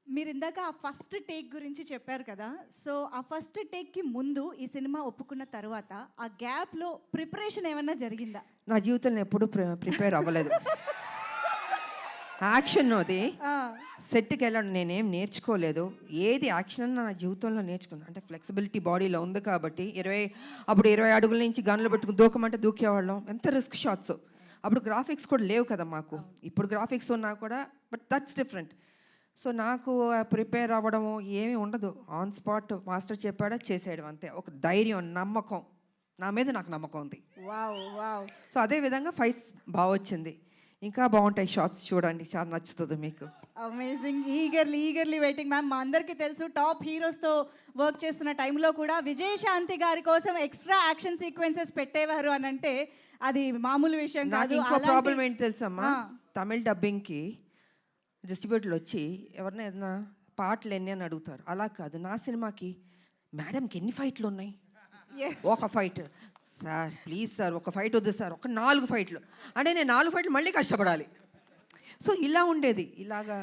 మీరు ఇందాక ఆ ఫస్ట్ టేక్ గురించి చెప్పారు కదా, సో ఆ ఫస్ట్ టేక్కి ముందు ఈ సినిమా ఒప్పుకున్న తర్వాత ఆ గ్యాప్లో ప్రిపరేషన్ ఏమన్నా జరిగిందా? నా జీవితంలో ఎప్పుడూ ప్రిపేర్ అవ్వలేదు. యాక్షన్ అది సెట్కి వెళ్ళడం నేనేం నేర్చుకోలేదు. ఏది యాక్షన్ నా జీవితంలో నేర్చుకున్నాను అంటే ఫ్లెక్సిబిలిటీ బాడీలో ఉంది కాబట్టి. అప్పుడు 20 అడుగుల నుంచి గన్లు పెట్టుకుని దూకమంటే దూకేవాళ్ళం. ఎంత రిస్క్ షాట్స్. అప్పుడు గ్రాఫిక్స్ కూడా లేవు కదా మాకు. ఇప్పుడు గ్రాఫిక్స్ ఉన్నా కూడా, బట్ దట్స్ డిఫరెంట్. సో నాకు ప్రిపేర్ అవ్వడము ఏమీ ఉండదు. ఆన్ స్పాట్ మాస్టర్ చెప్పాడా చేసేయడం అంతే. ఒక ధైర్యం, నమ్మకం, నా మీద నాకు నమ్మకం ఉంది. వావ్. సో అదేవిధంగా ఫైట్స్ బాగా వచ్చింది. ఇంకా బాగుంటాయి షార్ట్స్, చూడండి, చాలా నచ్చుతుంది మీకు. అమేజింగ్. Eagerly waiting ma'am. మా అందరికీ తెలుసు టాప్ హీరోస్తో వర్క్ చేస్తున్న టైంలో కూడా విజయశాంతి గారి కోసం ఎక్స్ట్రా యాక్షన్ సీక్వెన్సెస్ పెట్టేవారు అని అంటే అది మామూలు విషయం కాదు. ఇంకో ప్రాబ్లం ఏంటి తెలుసమ్మా, తమిళ్ డబ్బింగ్కి డిస్ట్రిబ్యూటర్లు వచ్చి ఎవరినైనా ఏదైనా పాటలు ఎన్ని అని అడుగుతారు. అలా కాదు, నా సినిమాకి మేడంకి ఎన్ని ఫైట్లు ఉన్నాయి? ఒక ఫైట్ సార్, ప్లీజ్ సార్ ఒక ఫైట్ వద్దు సార్, ఒక 4 ఫైట్లు అంటే నేను 4 ఫైట్లు మళ్ళీ కష్టపడాలి. సో ఇలా ఉండేది. ఇలాగా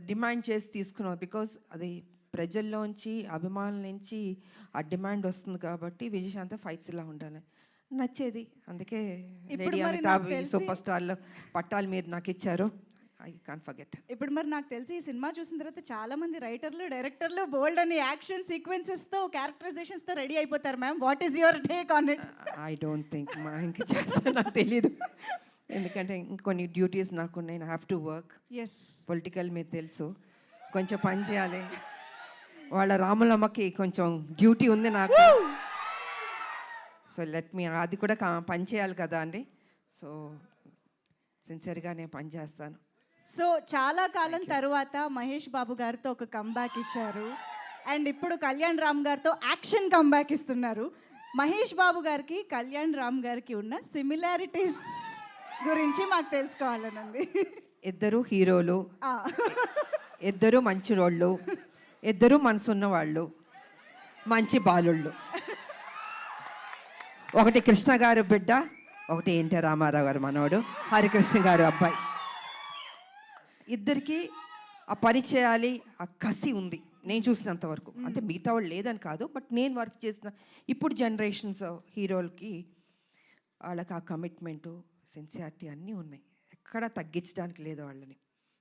డిమాండ్ చేసి తీసుకున్నాం. బికాజ్ అది ప్రజల్లోంచి, అభిమానుల నుంచి ఆ డిమాండ్ వస్తుంది కాబట్టి విజయశాంతి ఫైట్స్ ఇలా ఉండాలి నచ్చేది. అందుకే లేడీ అమితాబ్ సూపర్ స్టార్లో పట్టాలు మీరు నాకు ఇచ్చారు. I can't forget. ఇప్పుడు మరి నాకు తెలిసి ఈ సినిమా చూసిన తర్వాత చాలా మంది రైటర్లు, డైరెక్టర్లు బోల్డ్ అని యాక్షన్ సీక్వెన్సెస్తో, క్యారెక్టరైజేషన్స్తో రెడీ అయిపోతారు ma'am. What is your take on it? I don't think ఇంకా చేస్తా, నాకు తెలీదు. ఎందుకంటే ఇంకొన్ని డ్యూటీస్ నాకు ఉన్నాయి. I have to work. Yes, political మీరు తెలుసు, కొంచెం పని చేయాలి. వాళ్ళ రాములమ్మకి కొంచెం డ్యూటీ ఉంది నాకు. సో లెట్ మీ, అది కూడా పని చేయాలి కదా అండి. సో సిన్సియర్గా నేను పని చేస్తాను. సో చాలా కాలం తర్వాత మహేష్ బాబు గారితో ఒక కంబ్యాక్ ఇచ్చారు. అండ్ ఇప్పుడు కళ్యాణ్ రామ్ గారితో యాక్షన్ కంబ్యాక్ ఇస్తున్నారు. మహేష్ బాబు గారికి కళ్యాణ్ రామ్ గారికి ఉన్న సిమిలారిటీస్ గురించి మాకు తెలుసుకోవాలని ఉంది. ఇద్దరు హీరోలు, ఆ, ఇద్దరు మంచి రోళ్ళు, ఇద్దరు మనసున్న వాళ్ళు, మంచి బాలుళ్ళు. ఒకటి కృష్ణ గారు బిడ్డ, ఒకటి ఎన్టీ రామారావు గారు మనవడు, హరికృష్ణ గారు అబ్బాయి. ఇద్దరికి ఆ పని చేయాలి, ఆ కసి ఉంది నేను చూసినంత వరకు. అంటే మిగతా వాళ్ళు లేదని కాదు, బట్ నేను వర్క్ చేసిన ఇప్పుడు జనరేషన్స్ హీరోలకి వాళ్ళకి ఆ కమిట్మెంటు, సిన్సియారిటీ అన్నీ ఉన్నాయి. ఎక్కడా తగ్గించడానికి లేదు వాళ్ళని.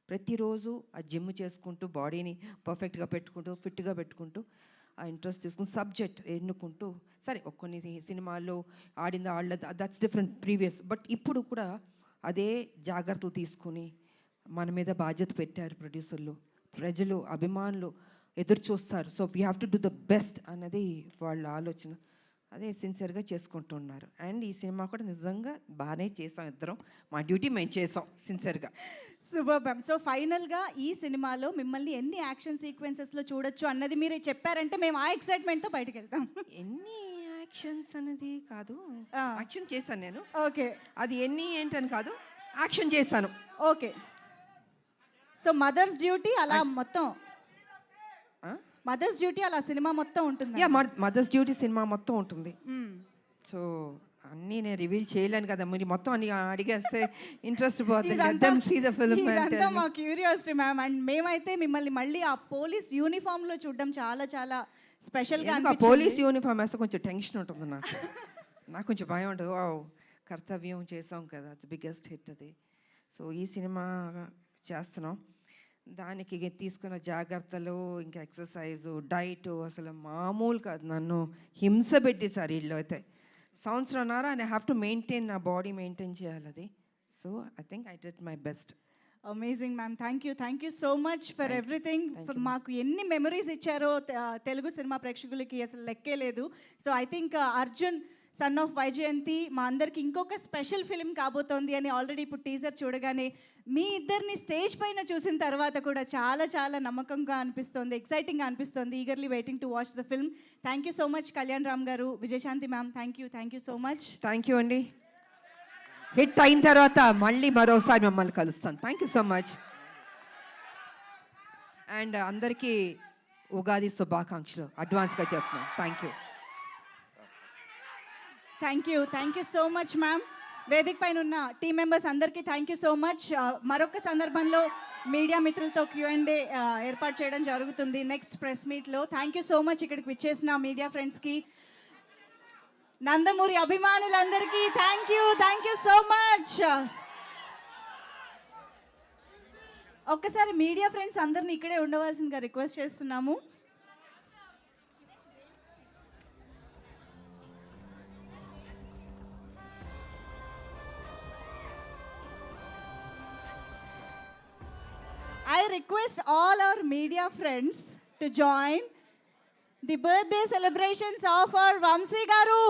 ప్రతిరోజు ఆ జిమ్ చేసుకుంటూ, బాడీని పర్ఫెక్ట్గా పెట్టుకుంటూ, ఫిట్గా పెట్టుకుంటూ, ఆ ఇంట్రెస్ట్ తీసుకుని సబ్జెక్ట్ ఎన్నుకుంటూ, సరే కొన్ని సినిమాల్లో ఆడింది వాళ్ళ దట్స్ డిఫరెంట్ ప్రీవియస్, బట్ ఇప్పుడు కూడా అదే జాగ్రత్తలు తీసుకుని మన మీద బాధ్యత పెట్టారు ప్రొడ్యూసర్లు, ప్రజలు, అభిమానులు ఎదురు చూస్తారు. So we have to do the best అన్నది వాళ్ళ ఆలోచన. అదే సిన్సియర్గా చేసుకుంటున్నారు. అండ్ ఈ సినిమా కూడా నిజంగా బాగానే చేసాం ఇద్దరం. మా డ్యూటీ మేము చేసాం సిన్సియర్గా. Super ma'am. సో ఫైనల్గా ఈ సినిమాలో మిమ్మల్ని ఎన్ని యాక్షన్ సీక్వెన్సెస్లో చూడొచ్చు అన్నది మీరు చెప్పారంటే మేము ఆ ఎక్సైట్మెంట్తో బయటకు వెళ్తాం. ఎన్ని యాక్షన్స్ అనేది కాదు, ఆ. యాక్షన్ చేశాను నేను. ఓకే అది ఎన్ని ఏంటని కాదు, యాక్షన్ చేశాను. ఓకే. సో మదర్స్ డ్యూటీ అలా మొత్తం, మదర్స్ డ్యూటీ అలా సినిమా మొత్తం ఉంటుంది. యా, మదర్స్ డ్యూటీ సినిమా మొత్తం ఉంటుంది. సో అన్నీ నేను రివీల్ చేయలేను కదా, మీరు మొత్తం అన్ని అడిగేస్తే ఇంట్రెస్ట్ పోతుంది. మా క్యూరియాసిటీ మ్యామ్. అండ్ మేమైతే మిమ్మల్ని మళ్ళీ ఆ పోలీస్ యూనిఫామ్లో చూడడం చాలా చాలా స్పెషల్గా. పోలీస్ యూనిఫామ్ వేస్తే కొంచెం టెన్షన్ ఉంటుంది నాకు. నాకు కొంచెం భయం ఉంటుంది. ఓ కర్తవ్యం చేసాం కదా, అది బిగ్గెస్ట్ హిట్ అది. సో ఈ సినిమా చేస్తున్నాం, దానికి తీసుకున్న జాగ్రత్తలు, ఇంకా ఎక్సర్సైజు, డైట్ అసలు మామూలు కాదు. నన్ను హింస పెట్టేశారు వీళ్ళు అయితే. సంవత్సరంన్నర ఐ హ్యావ్ టు మెయింటైన్, నా బాడీ మెయింటైన్ చేయాలి అది. So I think I did my best. Amazing ma'am. Thank you so much for everything. మాకు ఎన్ని మెమరీస్ ఇచ్చారో తెలుగు సినిమా ప్రేక్షకులకి అసలు లెక్కే లేదు. So I think Arjun son of Vyjayanthi మా అందరికి ఇంకొక స్పెషల్ ఫిలిం కాబోతోంది అని ఆల్రెడీ ఇప్పుడు టీజర్ చూడగానే మీ ఇద్దరిని స్టేజ్ పైన చూసిన తర్వాత కూడా చాలా చాలా నమ్మకంగా అనిపిస్తోంది, ఎక్సైటింగ్గా అనిపిస్తోంది. Eagerly waiting to watch the film. Thank you so much Kalyan Ram garu, Vijayashanti ma'am. Thank you so much. Thank you అండి. హిట్ అయిన తర్వాత మళ్ళీ మరోసారి మిమ్మల్ని కలుస్తాను. థ్యాంక్ యూ సో మచ్. అండ్ అందరికీ ఉగాది శుభాకాంక్షలు అడ్వాన్స్గా చెప్తున్నాను. Thank you so much ma'am. వేదిక పైన ఉన్న టీం మెంబర్స్ అందరికీ థ్యాంక్ యూ సో మచ్. మరొక సందర్భంలో మీడియా మిత్రులతో Q&A ఏర్పాటు చేయడం జరుగుతుంది నెక్స్ట్ ప్రెస్ మీట్లో. థ్యాంక్ యూ సో మచ్ ఇక్కడికి విచ్చేసిన మీడియా ఫ్రెండ్స్కి, నందమూరి అభిమానులందరికీ థ్యాంక్ యూ సో మచ్. ఒక్కసారి మీడియా ఫ్రెండ్స్ అందరిని ఇక్కడే ఉండవలసిందిగా రిక్వెస్ట్ చేస్తున్నాము. I request all our media friends to join the birthday celebrations of our Vamsi Garu.